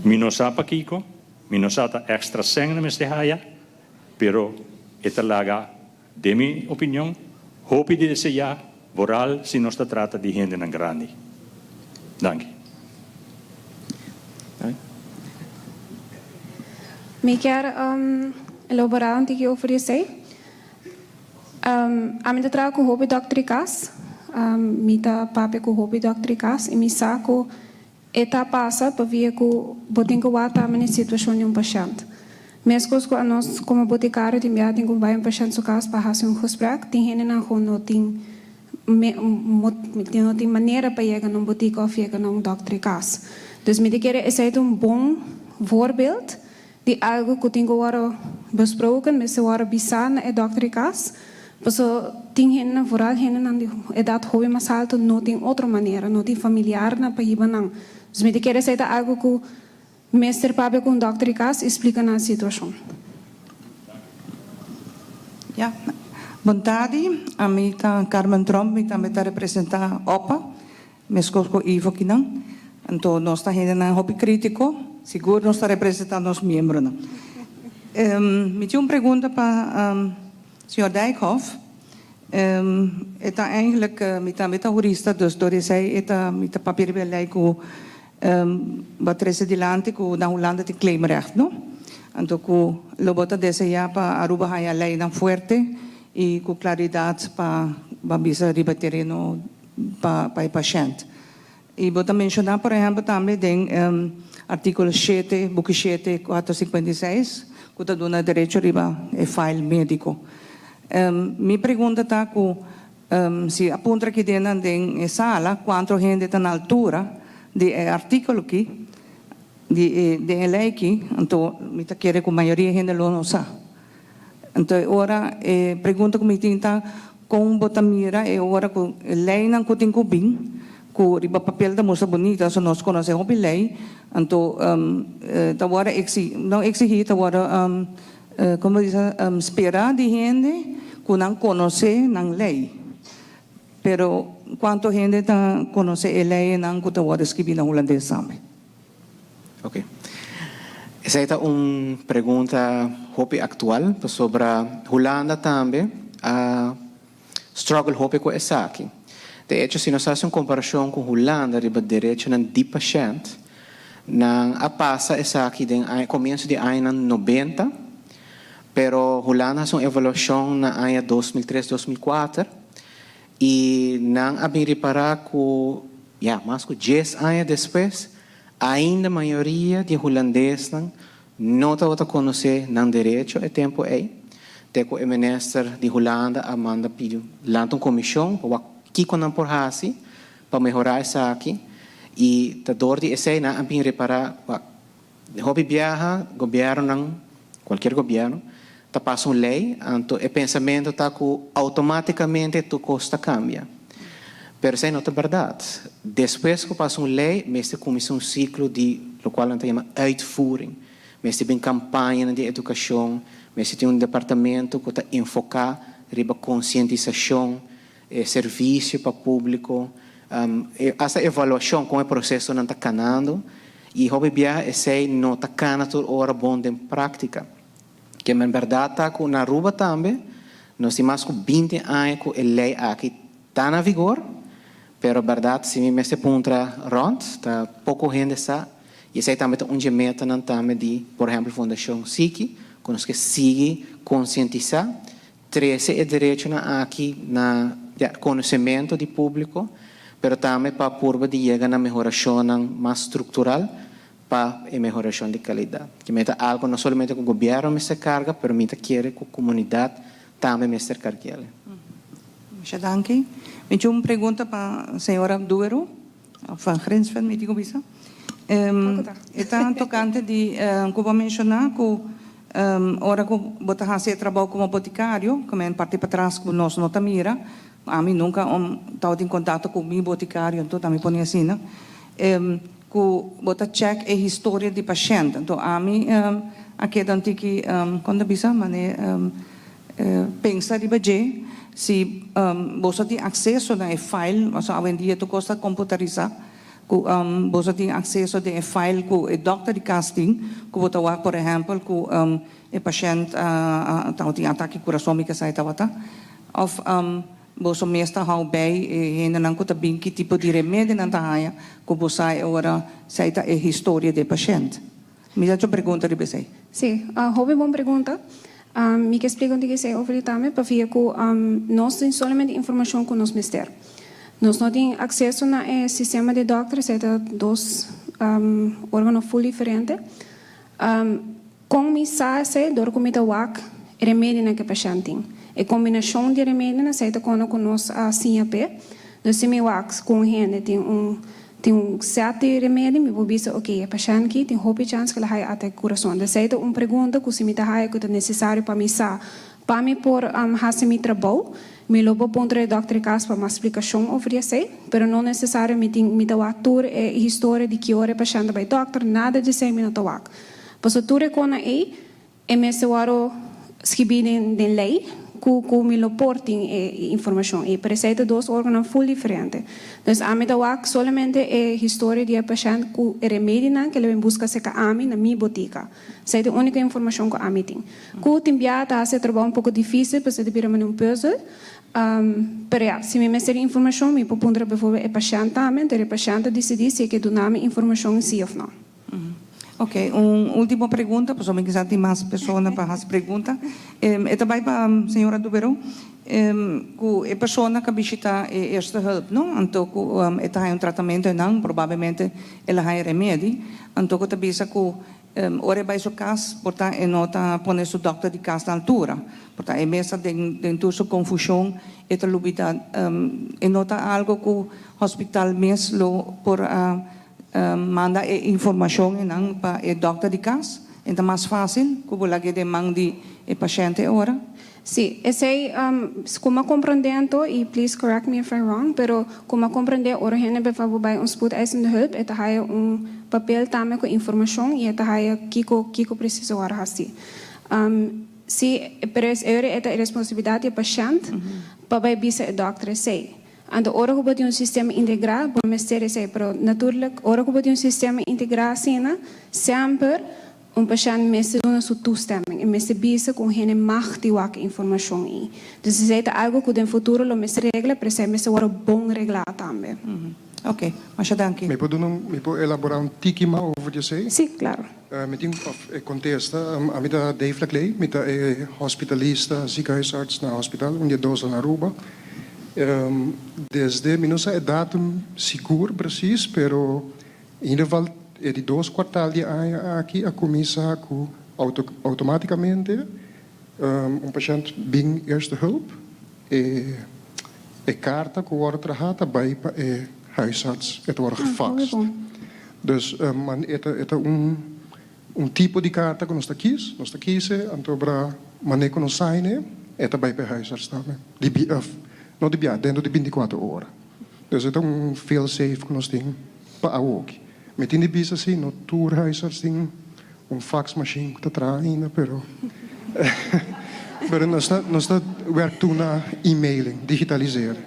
Me não sabe Kiko, me não sabe extra sangue na minha pero é laga, de minha opinião, hope de desejar, voral se não se trata de gente na grande. Danke. Me quer elaborar um pouquinho over isso. A minha trabalho com hobby doctricas, minha papi com hobby doctricas, e me saco eta passa para ver que botem que wata a minha situação de paciente. Mesmo que nós como boticário tem medo de vai paciente sua casa para fazer gesprek, tem gente não tem maneira para chegar num botica ou chegar num doctricas. Dus me quer é bom voorbeeld de algo que tem agora besproken, mas agora bisa na doctricas. Então, tem gente, vooral gente na idade jovem mais alta, não tem outra maneira, não tem familiar na para ir não. Então, me quer é algo que o mestre Pablo com doctricas explica na situação. Ja, boa tarde. A mim tá Carmen Trump, me também tá representar OPA, mesmo com Ivo aqui não. Então nós está indo na hobby crítico, seguro nós está representando os membros não. Me tinha uma pergunta para senhor Dijkhoff. Eta eigenlijk met de jurista, dus door zij met de papier bij ku wat residilante ku na Holanda te claimrecht, no? Anto ku lobota desse ya pa Aruba haya lei na fuerte e ku claridade pa bisa ribatere no pa paciente. E bota mencionar, por exemplo, também tem artigo 7, book 7, 456, que está dando direito riba e file médico. Mi pergunta está se aponta aqui dentro da sala, quanto gente está na altura de artigo aqui, de lei aqui, então, me está querendo que a maioria da gente não sabe. Então, agora, pergunta que me tinha com bota mira, é agora que lei não tem que bem, que riba papel da moça bonita, so nós conhecemos a lei, então, agora não exigir, agora, como diz, esperar de gente que não conhece não lei. Pero quanto gente está conhece a lei não que agora escrever na holandês também. Ok. Essa é uma pergunta hope atual sobre a Holanda também, a struggle hope com essa aqui. De hecho, se nós fazemos uma comparação com a Holanda, riba direito na de paciente, a passa essa aqui de começo de ano 90, pero Holanda faz uma evolução na ano 2003-2004 e não abrir reparar que, mais que 10 anos depois, ainda a maioria de holandeses não está conhecer não direito e tempo aí. Teco o ministro de Holanda Amanda pediu lá uma comissão para que não por assim para melhorar isso aqui e tá dor de essa na a reparar hobby viaja governo qualquer governo tá passa uma lei então o pensamento tá que automaticamente tu custa cambia. Pero isso não é verdade. Depois que passa uma lei, mestre começa um ciclo de, o qual a gente chama uitvoering. Mestre tem campanha de educação, mestre tem um departamento que está enfocado na conscientização, serviço para o público, essa avaliação como o processo não está canando e o BBA esse não está canando hora bom de prática. Que na verdade está com na Aruba também, nós temos 20 anos que a lei aqui está na vigor. Pero verdade, se me se puntra rond, tá pouco gente sa, e sei também onde meta não também de, por exemplo, Fundação Siki, que que sigue conscientizar, 13 é direito na aqui na conhecimento de público, pero também para purba de chegar na melhoração mais estrutural para a melhoração de qualidade. Que meta algo não somente com o governo me se carga, pero meta quer que a comunidade também me se cargue ele. Muito danke. Eu tenho uma pergunta para a senhora Duero, van Grensveld, me digo isso. Está tocante de, como mencionar, que ora que você faz trabalho como boticário, como em parte para trás que nós não mira, a mim nunca estava em contato com o meu boticário, então também põe assim, né? Que você check a história do paciente. Então, a mim, aqui é que, quando bisa, mané, pensa de baje, se você tem acesso a file, mas hoje em dia tu custa computarizar, que você tem acesso a file que o doctor de casting, que você vai, por exemplo, que o paciente tem ataque de coração, que sai tawata, ou você mesmo há bem e não que também que tipo de remédio não tá aí, que você agora sai a história do paciente. Mi faccio pergunta di sei. Sim, houve uma pergunta. Me que explicam de que se over também para ver que nós temos somente informação com o nosso ministério. Nós não temos acesso ao sistema de doctores, é dois órgãos fully diferentes. Com mensagem do comida WAC, remédio na que paciente tem. A combinação de remédios, é com nós a CAP, do semi-WAC com gente tem sete remédios, me vou dizer, ok, a paciente aqui tem houve chance que ela vai até coração. Então, é uma pergunta que se me dá que é necessário para mim para mim por fazer meu trabalho, me lobo ponto o Dr. Cas para uma explicação oferecer, mas não necessário me dar a tour e história de que hora a paciente vai doctor, nada de 6 minutos WAC. Pois a tour é quando é mesmo o escrever de lei, que me lo portem informação. E precisa dois órgãos full diferentes. Então, a mim da WAC solamente é história de paciente que remédio que ele busca se a mim na minha botica. Essa é a única informação que a mim tem. Que tem biata a ser trabalho pouco difícil, porque se depende de puzzle. Mas se me meter informação, me pode pôr o paciente também, o paciente decidir se quer dar informação sim ou não. Ok, última pergunta, pois me quiser ter mais pessoas para fazer pergunta. É também para a senhora Dubero, que a pessoa que visita esta help, não? Então, que está em tratamento, não, provavelmente ela tem remédio. Então, que também se que ora vai seu caso, portanto, é nota pôr seu doctor de casa na altura. Portanto, é mesmo dentro da confusão, esta lubida, é nota algo que o hospital mesmo por manda informação para o doctor de casa. Então, mais fácil, que o lagi de manda o paciente agora. Sim, esse como compreendendo, e please correct me if I'm wrong, pero como compreender, ora gente bij ons spoedeisende hulp, het hij papel também com informação e het hij kiko precisa agora assim. Se é a responsabilidade do paciente, para bisa o doctor sei. En de ora que de sistema integraal, por ministério sei, pero natuurlijk, ora que de sistema integraal sena, sempre patiënt mensen doen een toestemming en mensen bezig com geen macht die welke informatie in. Dus ze zeggen algo que in futuro lo mensen regelen, maar ze mensen worden bon regelato também. Ok, mas dank Me puedo elaborar tiki mais over de sei? Sim, claro. Met die contesta, a mim da Dave Laclay, met de hospitalista, ziekenhuisarts na hospital, onde dosa na Aruba. Desde, não sei o datum seguro, preciso, pero in ieder geval de 2 kwartaal aqui a começar com automaticamente paciente bem eerste hulp e carta que wordt trajata bij huisarts het wordt gefaxt. Dus het tipo de carta que nós está kiezen então para manejo nos signen het bij huisarts também não de dentro de 24 horas. Dus het veel safe que nós tem para ook. Met in de bisa sim, no tourhuisarts sim, faxmachine que está ainda, pero nós werkt toen naar e-mailing, digitaliseren.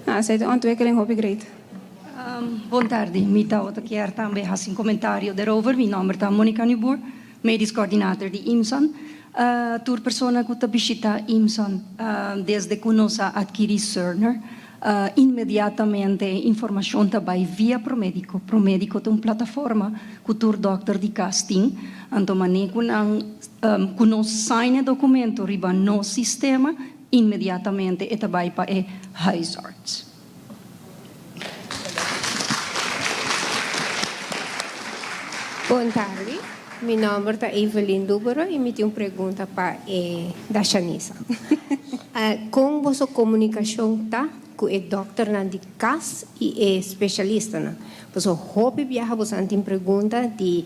Ja, zij de ontwikkeling hoop ik great. Boa tarde, Mita Otakier também has um comentário daarover. Mijn naam is Monica Nubur, medisch coördinator de IMSAN. Tour persona que está visita IMSAN desde que nós adquiri Cerner. Imediatamente informação também via Promédico. Promédico tem uma plataforma que o doctor de casting, então maneira que nós signa documento riba no sistema, imediatamente e também para huisarts. Boa tarde, meu nome é Evelyn Dubero e me tem uma pergunta para a Shanisa. Como você comunicação está com o doutor de casa e o especialista? Você hobby viaja, você tem pergunta de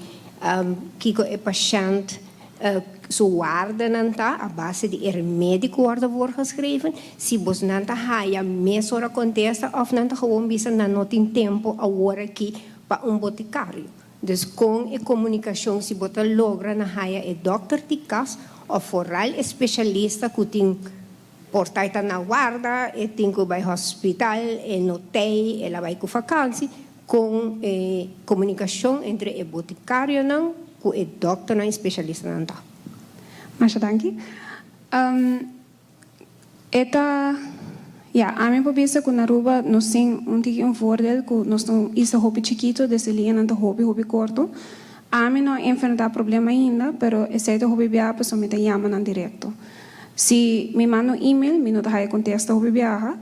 que o paciente guarda a base de remédio que guarda wordt geschreven, se você não tem meia hora contesta ou não gewoon bisa não tem tempo agora aqui para boticário. Dus com a comunicação, se você logra na haia o doctor de casa ou foral especialista que tem portaita na guarda, e tem que vai hospital, e notei, ela vai com vacância, com comunicação entre o boticário não, com o doctor não especialista não tá. Mas danke. Ja, a mim pensa que na Aruba nós temos voordeel que nós temos isso hobby chiquito, desse linha não hobby curto. A mim não enfrentar problema ainda, pero esse hobby a pessoa me chama na direto. Se me manda e-mail, me não dá contesta hobby viaja.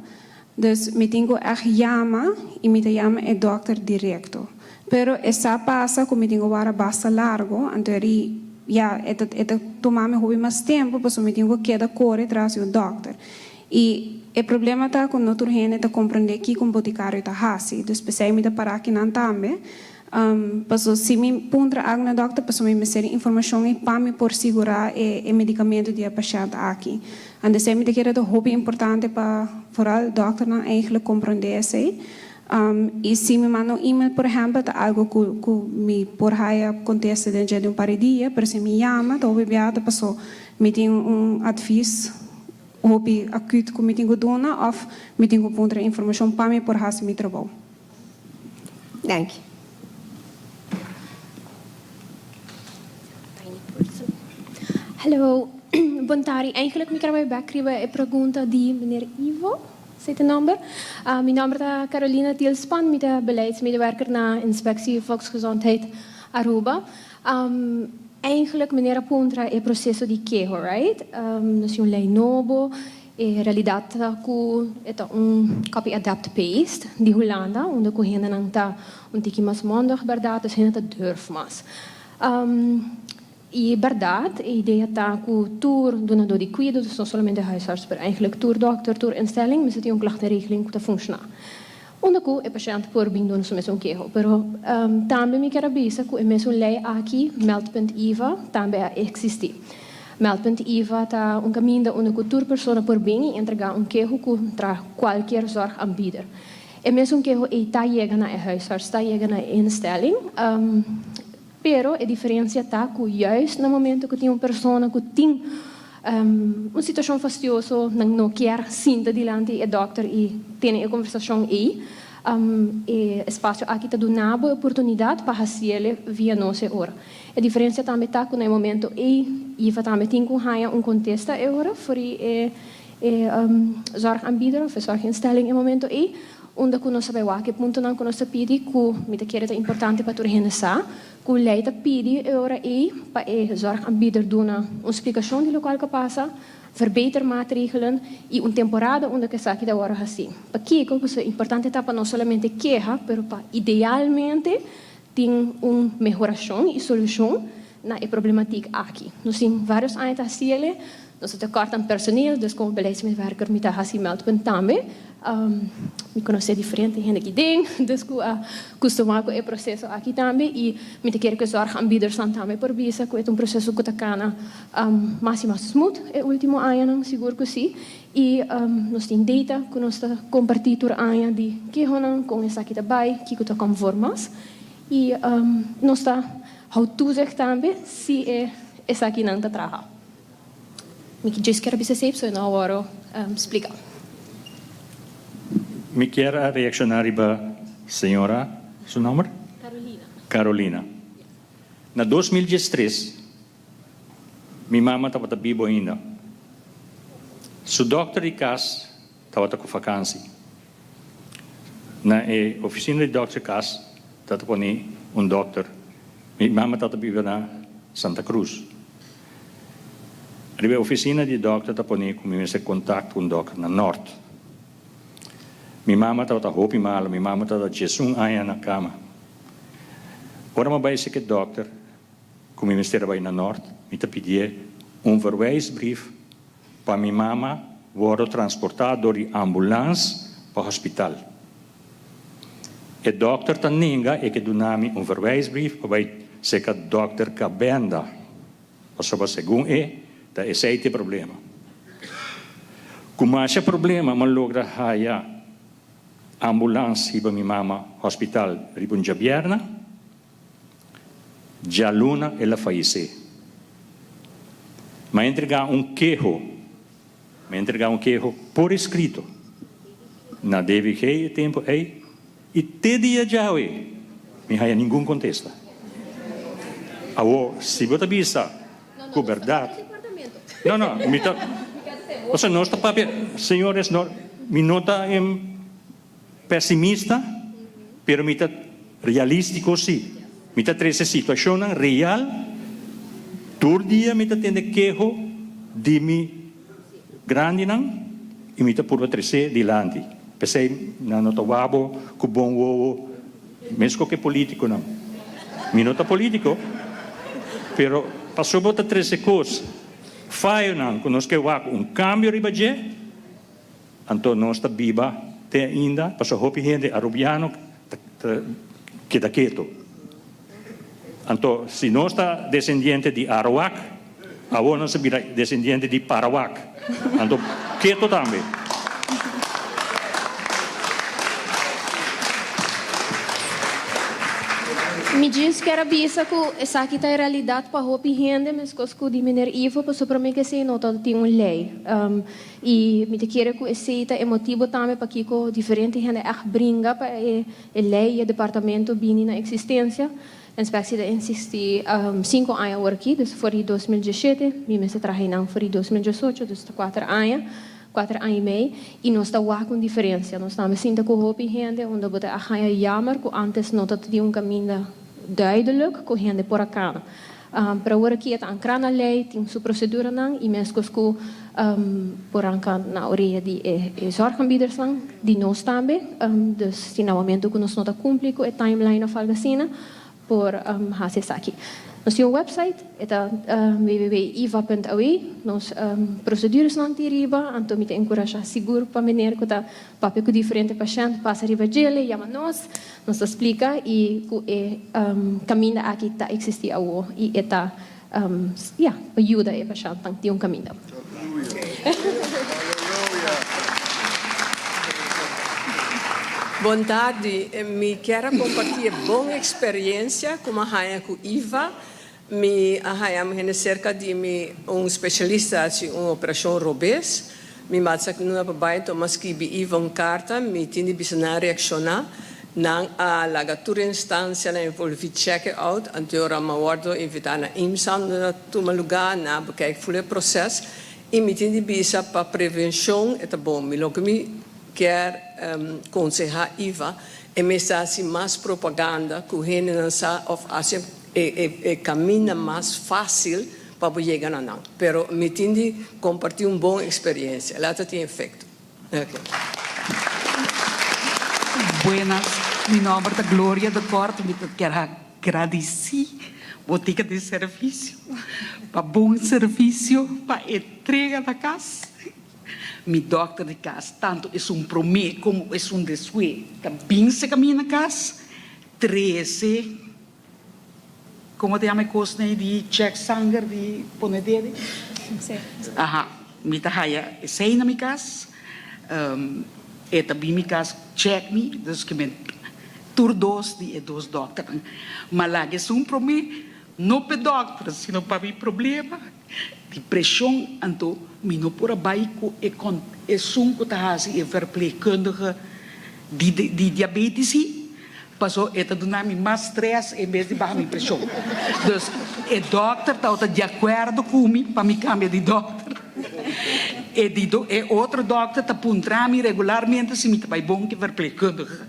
Dus me tenho echt chama e me chama é doctor direto. Pero essa passa como me tenho para basta largo, então ja, это tomar hobby mais tempo, pessoa me tenho que dar correr atrás do doctor. E o problema está com o outro gente está compreender que o boticário está assim, dus pensei me parar aqui não também. Pessoa se me puntra a na doctor, pessoa me ser informação e para me por segurar o medicamento de paciente aqui. En dus me que era hobby importante para vooral doctor não eigenlijk compreender isso. E se me manda e-mail, por exemplo, tá algo que me por aí acontece dentro de par de dias, por se me chama, então eu a pessoa me tem advies, hobby acuut que me tenho dona, ou me tenho puntra informação para me por aí se me trabalho. Dank je. Hallo, Bontari. Eigenlijk me krabbe bekribe e pergunta di meneer Ivo. Zet de nummer. Mijn naam is Carolina Tielspan, met de beleidsmedewerker na Inspectie Volksgezondheid Aruba. Eigenlijk, meneer Apontra, é processo de queijo, right? Nós temos lei novo, e realidade é copy adapt paste de Holanda, onde a gente não está tiki mais mondig, verdade, dus gente durf mais. E verdade, a ideia está que o tour donador de cuidados, dus não somente huisarts, maar eigenlijk tourdokter, tourinstelling, mas tem klachtenregeling que funciona. Onde que o paciente por bem doen somente queijo, pero também me quero avisar que mesmo lei aqui meld.iva também existe. Meld.iva está caminho onde que tour persona por bem entregar queijo contra qualquer zorgaanbieder. E mesmo queijo está chegando na huisarts, está chegando na instelling. Pero a diferença está que juist no momento que tem pessoa que tem uma situação fastidiosa, não quer sentar diante do doctor e ter a conversação aí, o espaço aqui está dando uma oportunidade para fazer via nossa hora. A diferença também está que no momento e também tem que contexto agora por zorgaanbieder ou zorginstelling no momento aí, onde que nós sabemos a que ponto não nós pedimos que me quer é importante para toda gente saber que o leite pede agora aí para o zorgaanbieder doen uma explicação de local que passa, verbeter maatregelen e temporada onde que sabe da hora assim. Para que é importante está para não somente queixa, mas para idealmente tem melhoração e solução na problemática aqui. Nós temos vários anos assim, nós temos personeel, dus como beleidsmedewerker met de meldpunt também. Me conhecer diferente gente que tem, dus costumar com o processo aqui também e me quer que zorgaanbieders também por visa que é processo que está mais smooth o último ano, seguro que sim. E nós temos data que nós compartilhamos por ano de que honan com essa aqui também, que está conformas e nós está how toezicht também se essa aqui não está trabalhando. Me just quero saber se eu não agora explicar. Me quer reaccionar para a senhora, seu nome? Carolina. Carolina. Na 2013, minha mãe estava viva ainda. Seu doctor de casa estava com vacância. Na oficina de doctor de casa, estava com doctor. Minha mãe estava viva na Santa Cruz. A oficina de doctor estava com contato com o doctor na norte. Minha mãe estava roupa mal, minha mãe estava Jesus aí na cama. Ora, mas vai ser que doctor, como me estava aí na norte, me pedia verwijsbrief para minha mãe worden transportada door die ambulance para o hospital. O doctor também é que donava verwijsbrief para ser que doctor Cabenda, para segundo da esse é o problema. Como esse problema, mas logra haya ambulância para minha mama hospital Ribunja Bierna, já luna ela faleceu. Mas entregar queijo por escrito, na DVG tempo aí, e te dia já não há nenhum contesta. Se você visa com verdade, não, você não está para senhores, me nota pessimista, pero me realístico sim. Mita trece situação real, tur dia mita tende quejo de mi grande não, e mita purva trece dilante. Pensei na nota wabo, kubong wowo, mesmo que político não. Minuto político, pero passou bota trece coisas. Faio não, conosco que cambio ribaje, então nós está viva até ainda, passou hopi gente arubiano que da quieto. Então, se nós está descendente de Arawak, agora nós será descendente de Parawak. Então, quieto também. Me diz que era bisa que essa aqui tá realidade para roupa rende, mas que de mineiro Ivo passou para mim que se nota tem uma lei. E me te queira que esse é motivo também para que diferente gente brinca para a lei e o departamento bem na existência. A inspectie insistir 5 anos aqui, dus voor 2017, me se traje não voor 2018, dus 4 anos. 4 anos e meio, e nós estamos com diferença. Nós estamos sentindo que o gente, onde você é jammer, que antes não tinha caminho duidelijk, que gente por cá. Para agora aqui, é uma lei, tem sua procedura, e mesmo que por cá na orelha de zorgaanbieders, de nós também, dus no momento que nós não cumprimos a timeline of Algacina, por fazer isso aqui. Nós temos um website, é www.iva.aue. Nós proceduras não têm riba, então me encorajar seguro para menir que tá papel com diferente paciente passa riba gele, chama nós explica e que caminho aqui está existir ao e está ajuda a paciente a ter caminho. Boa tarde, me quero compartilhar boa experiência com a rainha com Iva. Me a rainha cerca de especialista em operação Robes. Me mata que não é para então mas que Iva carta me tinha bisa reaccionar na a lagatura instância na envolve check out anterior ma guardo invitar na IMSAN na toma lugar na porque foi processo e me tinha bisa para prevenção é bom me logo me quer aconselhar Iva e me está assim mais propaganda que o gente não sabe of assim caminho mais fácil para chegar a não. Pero me tende compartilhar uma boa experiência. Ela tem efeito. Okay. Buenas, meu nome é Glória da Corte. Me quero agradecer botica de serviço, para bom serviço, para entrega da casa. Mi doctor de casa, tanto é promê como é desue. Também se caminha na casa, 13, como te chama coisa de check sangue de ponedere? Sim. Aha, mi tahaya sei na mi casa, e também mi casa check me, dus que me tur dos de dos doctor. Malage é promê, não pe doctor, sino para mi problema. De pressão, então, não por abaixo é sunco tá assim, é verpleegkundige de diabetes, passou é do nome mais stress em vez de baixar minha pressão. Dus, o doctor está de acordo comigo para me cambiar de doctor. E outro doctor está apontando regularmente se me vai bom que verpleegkundige.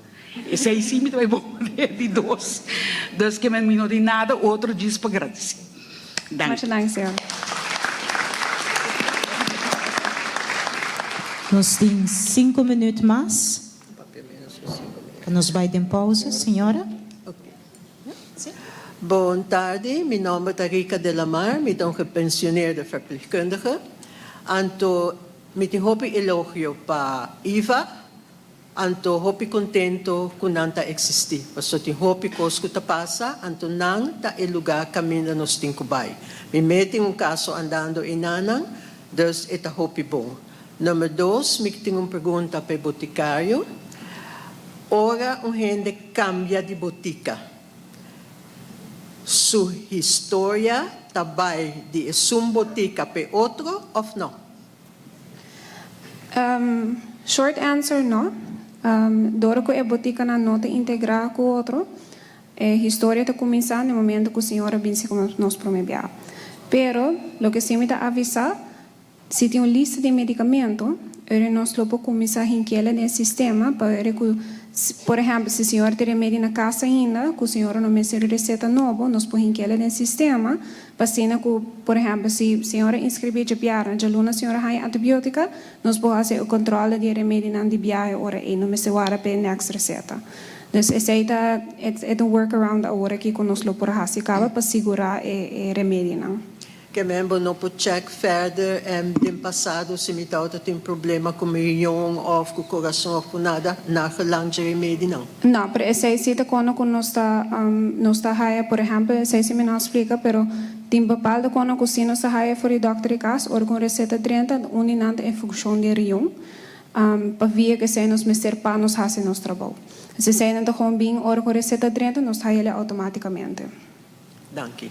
E se aí sim me vai bom de dois. Dus que me não de nada, outro diz para agradecer. Dank. Nós temos 5 minutos mais. Nós vamos em pausa, senhora. Boa tarde, meu nome é Rica de la Mar, eu sou gepensioneerde verpleegkundige. Anto, me tenho hopi elogio para Iva, anto hopi contento com nanta existir. Paso tenho hopi coisa que passa, anto não tá el lugar caminho nos tinco bai. Me meti caso andando inanang, dus eta hopi bom. Número 2, me tenho uma pergunta para o boticário. Ora, gente cambia de botica. Sua história também de uma botica para outro ou não? Short answer, no. Doro que a botica não nota integrar com outro. A história está começando no momento que a senhora vence como nós prometemos. Pero, lo que se me dá avisar, se tem uma lista de medicamentos, nós vamos começar a inquietar nesse sistema para que Por exemplo, se o senhor tem remédio na casa ainda, que o senhor não menciona receita nova, nós podemos que ela no sistema, para que, por exemplo, se a senhora inscrever de biara, já luna a senhora tem antibiótica, nós podemos fazer o controle de remédio na antibiótica ora e não me se vara para next receita. Dus essa é um workaround agora que conosco por acaba para segurar o remédio não. Que membro não pode check further no passado se me tem problema com milhão ou com coração ou com nada na gelang de remédio não. Não, pero essa é quando nós está haia, por exemplo, essa se me não explica, pero tem bepaalde quando que se nós haia for o doctor cas ou com receita 30 uninante em função de rion, para via que se nos meser para nos fazer nosso trabalho. Se se não gewoon bem ou com receita 30 nós haia automaticamente. Danke.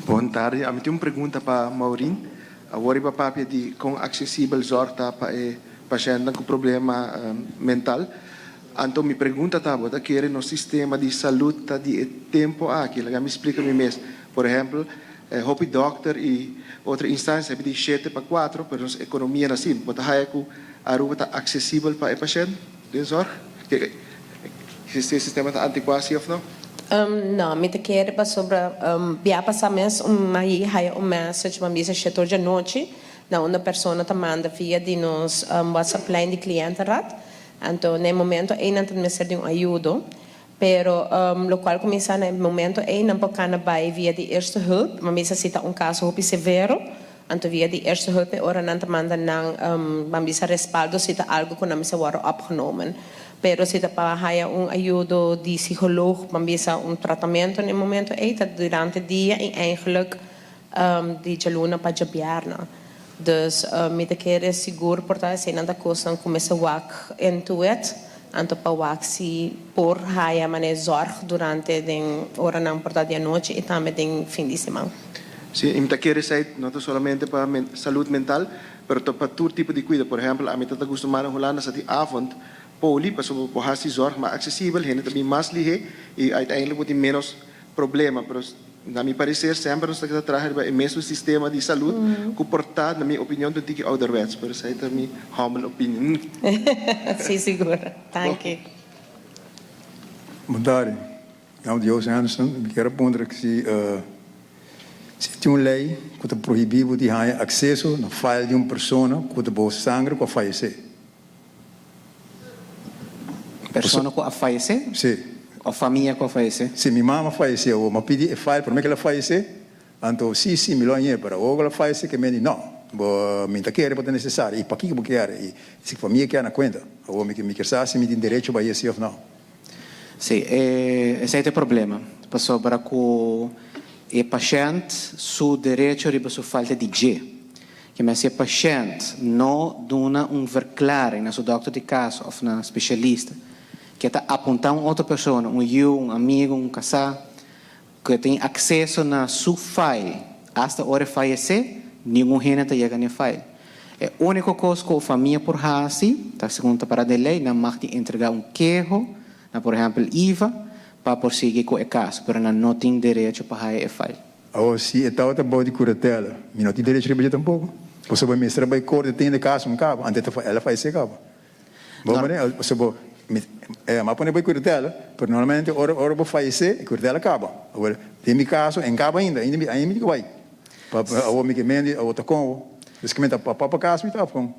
Boa tarde. Eu tenho uma pergunta para Maureen. Agora para papia de com acessível zorta para paciente com problema mental. Então me pergunta tá, bota querer no sistema de saúde tá de tempo aqui. Ela me explica me mesmo. Por exemplo, hopi doctor e outra instância de 7 para 4, pero economia assim. Bota haya que a rua tá acessível para o paciente. De zorg. Esse sistema está antiquado ou não? Não, me te quero para sobre via passar mês aí há message uma mesa setor de noite na uma pessoa te manda via de nos WhatsApp line de cliente rat então no momento aí não tem me ser de ajuda pero lo qual começa no momento aí não pode vai via de eerste hulp uma mesa cita caso hopi severo então via de eerste hulp ora não te manda não uma mesa respaldo cita algo que não me se word opgenomen. Pero se para haya ajuda de psicólogo, mambisa tratamento no momento durante o dia e eigenlijk de jaluna para jabiarna. Dus me te querer seguro portar se nada coisa começa a wak into it, anto para wak se por haya mané zorg durante den hora não portar dia noite e também den fim de semana. Sim, me te querer sair não somente para saúde mental, pero para todo tipo de cuidado. Por exemplo, a mim está acostumado a Holanda sa die avond poli, para so por hasi zorg mais acessível, gente também mais lihe e uiteindelijk tem menos problema, pero na minha parecer sempre nós temos que trabalhar o mesmo sistema de saúde, comportado na minha opinião do que ouderwets, pero essa é a minha humble opinion. Sim, seguro. Thank you. Boa tarde. Eu sou José Anderson. Eu quero perguntar que se tem uma lei que proíbe de ter acesso na file de uma pessoa que tem sangue que falecer. Persona que a falecer? Sim. A família que a falecer? Sim, minha mãe faleceu. Eu pedi a file para mim que ela falecer. Então, sim, me longe para ela falecer que me diz não. Me quer para necessário. E para que eu quero? E se a família quer na conta, eu me quer saber se me tem direito para isso ou não. Sim, esse é o problema. Passou para que o paciente seu direito de sua falta de G. Que mas se o paciente não dá verklaring na seu doutor de caso ou na especialista que está apontando outra pessoa, um amigo, um casal, que tem acesso na sua file, hasta a hora de falecer, nenhum gente chega no file. É a única coisa que a família por assim, tá segundo para a lei, não pode entregar queijo, por exemplo, IVA, para prosseguir com o caso, mas não tem direito para o file. Ou se é outra boa de curatela, não tem direito de receber tampouco. Você vai mostrar para a corte tem de caso cabo, antes ela faz esse cabo. Bom, você vai mas pode ir curatela, mas normalmente hora vai fazer e curatela acaba. Agora tem mi caso em cabo ainda me vai. Para o me que mende o tacão, basicamente para caso está com.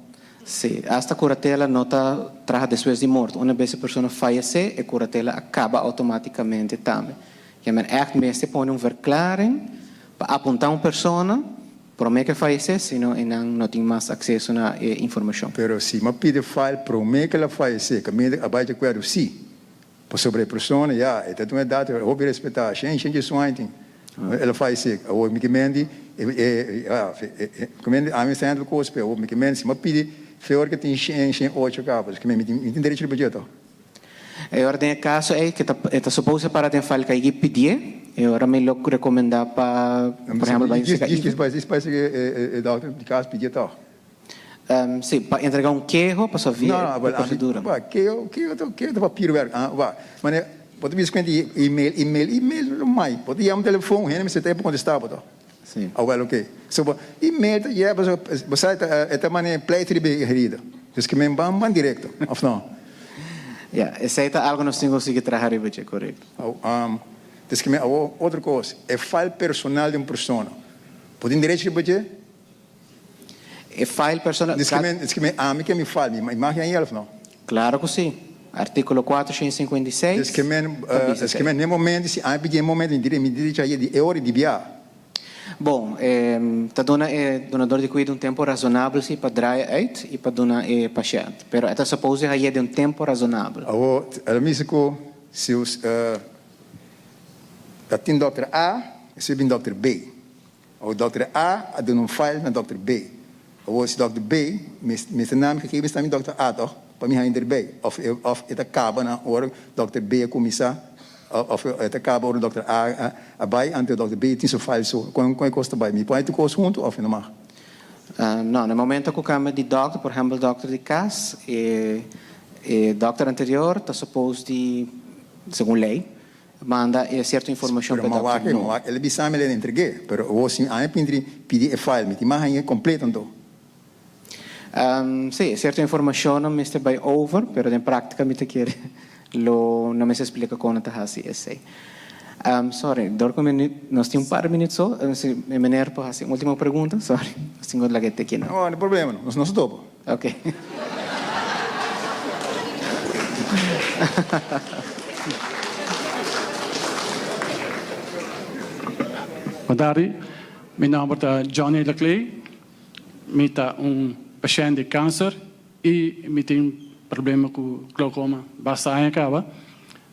Sim, esta curatela não está traz depois de morte. Uma vez a pessoa falece, a curatela acaba automaticamente também. Que men echt meeste põe verklaring para apontar uma pessoa para mim que falece, senão não tem mais acesso à informação. Pero se me pede file para mim que ela falece, que me abaixo quero sim. Por sobre a pessoa, já, é tudo uma data, eu vou respeitar, a gente somente. Ela falece, eu me mende, a mim sendo cospe, eu me mende, se me pede fior que tem 8 cabos, que me tem direito de budget. E ora tem caso é que está suposto para ter file que pedir, e ora me lo recomendar para, por exemplo, vai isso parece que doctor de caso pedir tal. Sim, para entregar queijo para sua vida, não, procedura. Que para piruer, mas pode me escrever e-mail mais, pode ir telefone, ele me sete para contestar, botar. Sim. Agora ok. So e-mail você maneira play tribe herida. Dus que me ban direto, of não? Ja, aceita algo nós temos que trabalhar e correto. Diz que outra coisa, é file personal de uma pessoa. Pode direito de É file personal. Diz que me fala, me imagem aí, não? Claro que sim. Artículo 456. Diz que no momento, se há um momento, me dirige aí de hora de viagem. Bom, donador de cuidado tempo razonável sim para dry out e para donar paciente. Pero esta supose aí de tempo razonável. Ela me disse que se os tem Dr. A, se tem Dr. B. O Dr. A dá um file na Dr. B. Ou se Dr. B, meu nome que está em Dr. A, toch? Para mim ainda B. Of het acaba na hora Dr. B começar, of het acaba hora Dr. A bij en Dr. B tem seu file so. Qual custa bij? Me põe tu coisa junto of não mais? Não, no momento que o cama de doctor, por exemplo, doctor de casa, doctor anterior está suposto de, segundo lei, manda certa informação para o doctor. Ele bisame ele entregue, pero o sim aí pedir file, me imagem completo então. Sim, certa informação não me está bem over, pero em prática me te quer não me se explica como está assim esse. Sorry, nós temos par de minutos só, me maneira para fazer uma última pergunta, sorry, nós temos lá que te aqui não. Não, não problema, nós não topo. Ok. Boa tarde, meu nome é Johnny Leclerc, eu tenho paciente de câncer e eu tenho problema com glaucoma bastante acaba.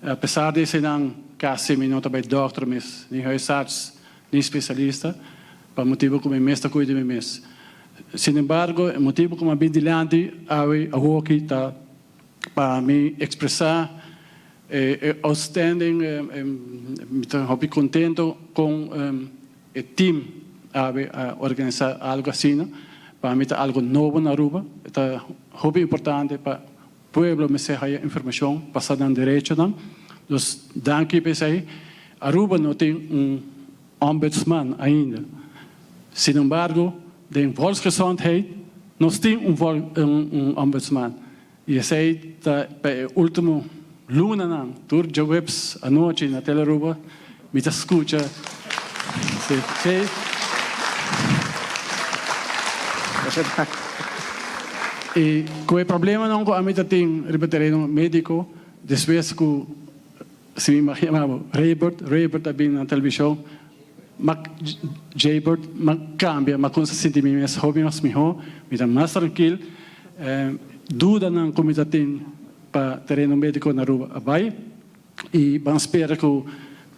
Apesar de ser não quase me não também doutor, mas nem huisarts, nem especialista, para motivo que me mesta cuida de mim. Sin embargo, o motivo que me bem dilante a aqui tá para me expressar outstanding, me estou bem contento com o time a organizar algo assim, para mim é algo novo na Aruba, é muito importante para o povo me ser a informação passada em direito, então, daqui para aí, Aruba não tem ombudsman ainda. Sin embargo, de volksgezondheid, nós temos ombudsman. E esse aí está para o último luna, não, tur de webs à noite na tela Aruba, me escuta. E com o problema não com a mim tem rebatereno médico, depois que se me imagina Raybert também na televisão, Jaybert, cambia, mas com se sente mais hobby mais melhor, me dá mais tranquilo, dúvida não como tem para terreno médico na rua abai e vamos esperar que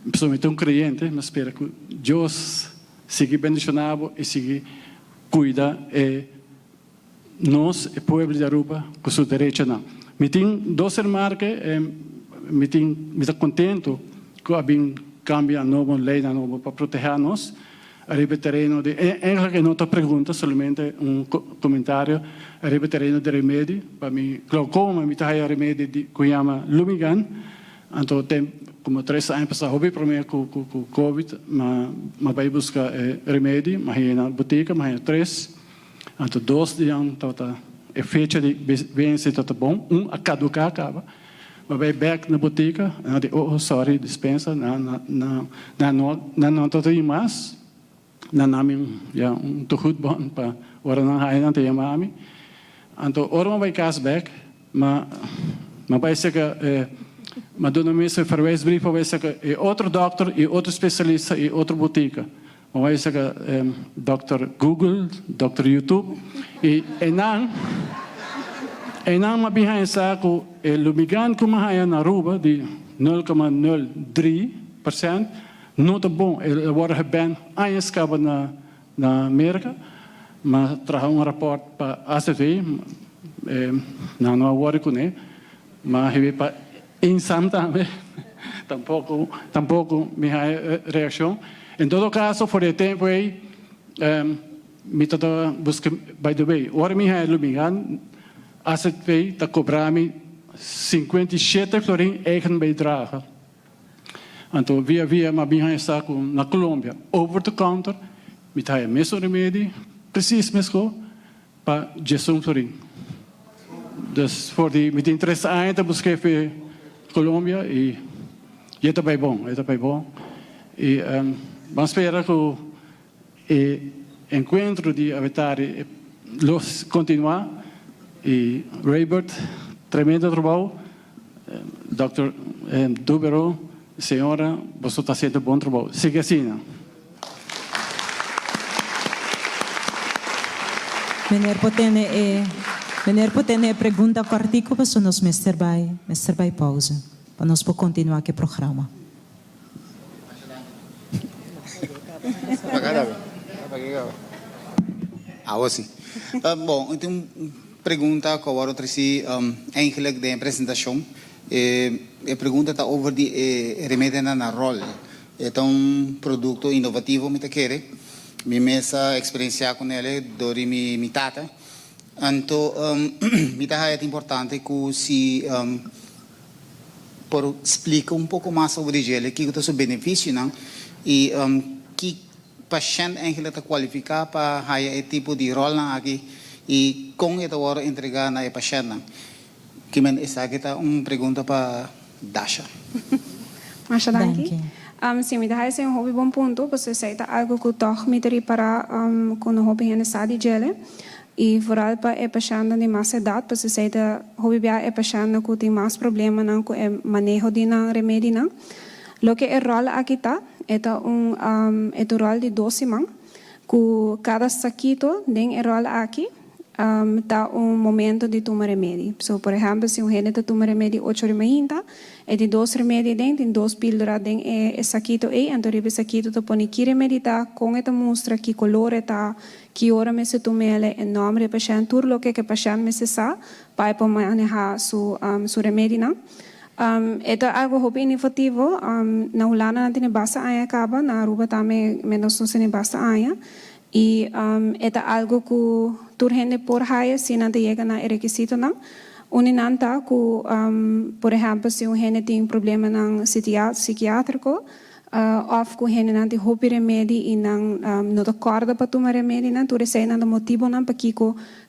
principalmente cliente, mas espera que Deus siga bendicionado e siga cuida e nós, o povo de Aruba, com seu direito não. Me tem duas remarcas, me está contente que a bem cambia a nova lei na nova para proteger nós. Arriba terreno de, que não te pergunta, somente comentário. Arriba terreno de remédio, para mim, glaucoma, me está remédio de que chama Lumigan. Então tem como 3 anos passado, houve problema com Covid, mas vai buscar remédio, mas é na botica, mas é 3. Então 2 de ano, a fecha de vence está bom, a caducar acaba. Mas vai back na botica, sorry, dispensa, não tem mais. Na namin tuhod bon pa ora nang hayan ang tiyamami. Anto ora may cashback ma paisa ka maduna mi sa farwes brief paisa ka outro doctor e outro especialista e outro botica. Paisa ka Dr. Google, Dr. YouTube e nang mabihayan sa ko lumigan ko mahayan na Aruba di 0,03%. Nota bom, ele agora bem a escapa na América, mas traz rapport para a ACV, não agora com ele, mas ele para insam também, tampouco me há reação. Em todo caso, por o tempo aí, me está buscando, by the way, agora me há iluminado, a ACV está cobrando 57 florim eigen bijdrage. Então, via mabinha está na Colômbia, over the counter, me tá mesmo remédio, preciso mesmo para gestão florim. Dus voor die met interesse aan te beschrijven Colombia e je tá bem bom. E vamos esperar que o encontro de Avatari los continuar e Raybert tremendo trabalho. Dr. Dubero, senhora, você está fazendo bom trabalho. Siga assim. Né? Meneer Potene pergunta partico para nós Mr. Bay pausa. Para nós poder continuar aqui o programa. Sim. Bom, então pergunta que agora trouxe eigenlijk de apresentação. A pergunta está over de remédio na rol. É um produto inovativo, me quer. Me mesa experiência com ele, dori mi tata. Então, me tá é importante que se por explicar pouco mais sobre ele, que é o seu benefício, não? E que paciente eigenlijk está qualificado para esse tipo de rol aqui e com esta hora entregar na paciente. Que men essa aqui tá pergunta para Dasha. Masha, danke. Sim, me dá esse hobby bom ponto, você sei tá algo que toch me teria para com o hobby na sala de gele e vooral para é paciente de mais idade, você sei tá hobby bia é paciente que tem mais problema não com é manejo de não remédio não. Lo que é rol aqui tá é o rol de 12 man, que cada saquito tem é rol aqui. Tá momento de tomar remédio. So, por exemplo, se gente está tomando remédio 8 de manhã, é de 2 remédios dentro, tem 2 pílulas dentro, é saquito aí, então o saquito tá põe que remédio tá, com esta mostra que color tá, que hora me se toma ele, em nome do paciente, tudo o que o paciente me se sabe, para manejar su remédio não. É algo hobby inovativo, na Holanda não tem basta aia acaba, na Aruba também menos não tem basta aia. E é algo que turhende por haya se não chega na requisito não. Uninanta que, por exemplo, se gente tem problema não psiquiátrico, of que gente não tem hobby remédio e não acorda para tomar remédio não, tu recebe não motivo não para que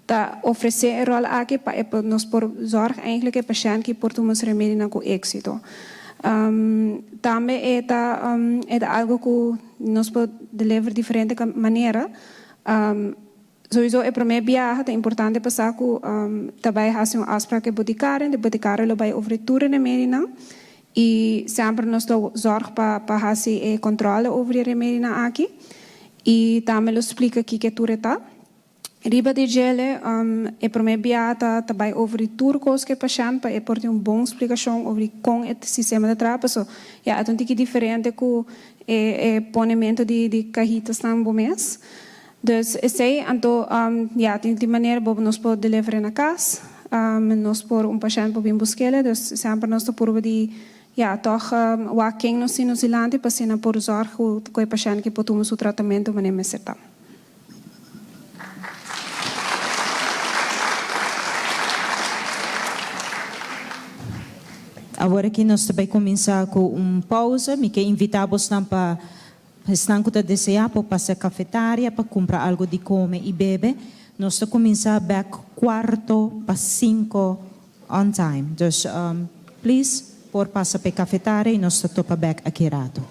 tá oferecer rol aqui para nós por zorg eigenlijk o paciente que por tomar remédio não com êxito. Também é algo que nós podemos deliver de diferente maneira. Sowieso é para mim viagem é importante passar que também fazer uma afspraak de boticário lo vai overtoeren de medina e sempre nós zorg para fazer controle over de medina aqui e também lo explica aqui que tu está. Riba de gele é para mim viagem também over turcos que paciente para por ter uma boa explicação over com o sistema de trabalho. So, é um pouco diferente com o ponimento de cajitas na mês. Dus sei, então, de maneira que nós podemos deliverar na casa, nós podemos paciente podemos buscar, dus sempre nós podemos de, toch, quem nós nos ilante para ser por zorg que o paciente que pode tomar o tratamento de maneira certa. Agora que nós também começar com uma pausa, me que invitamos para estão que desejar para passar cafetária para comprar algo de comer e beber, nós vamos começar back 4:45 on time. Dus please, por passar para cafetária e nós vamos back aqui rato.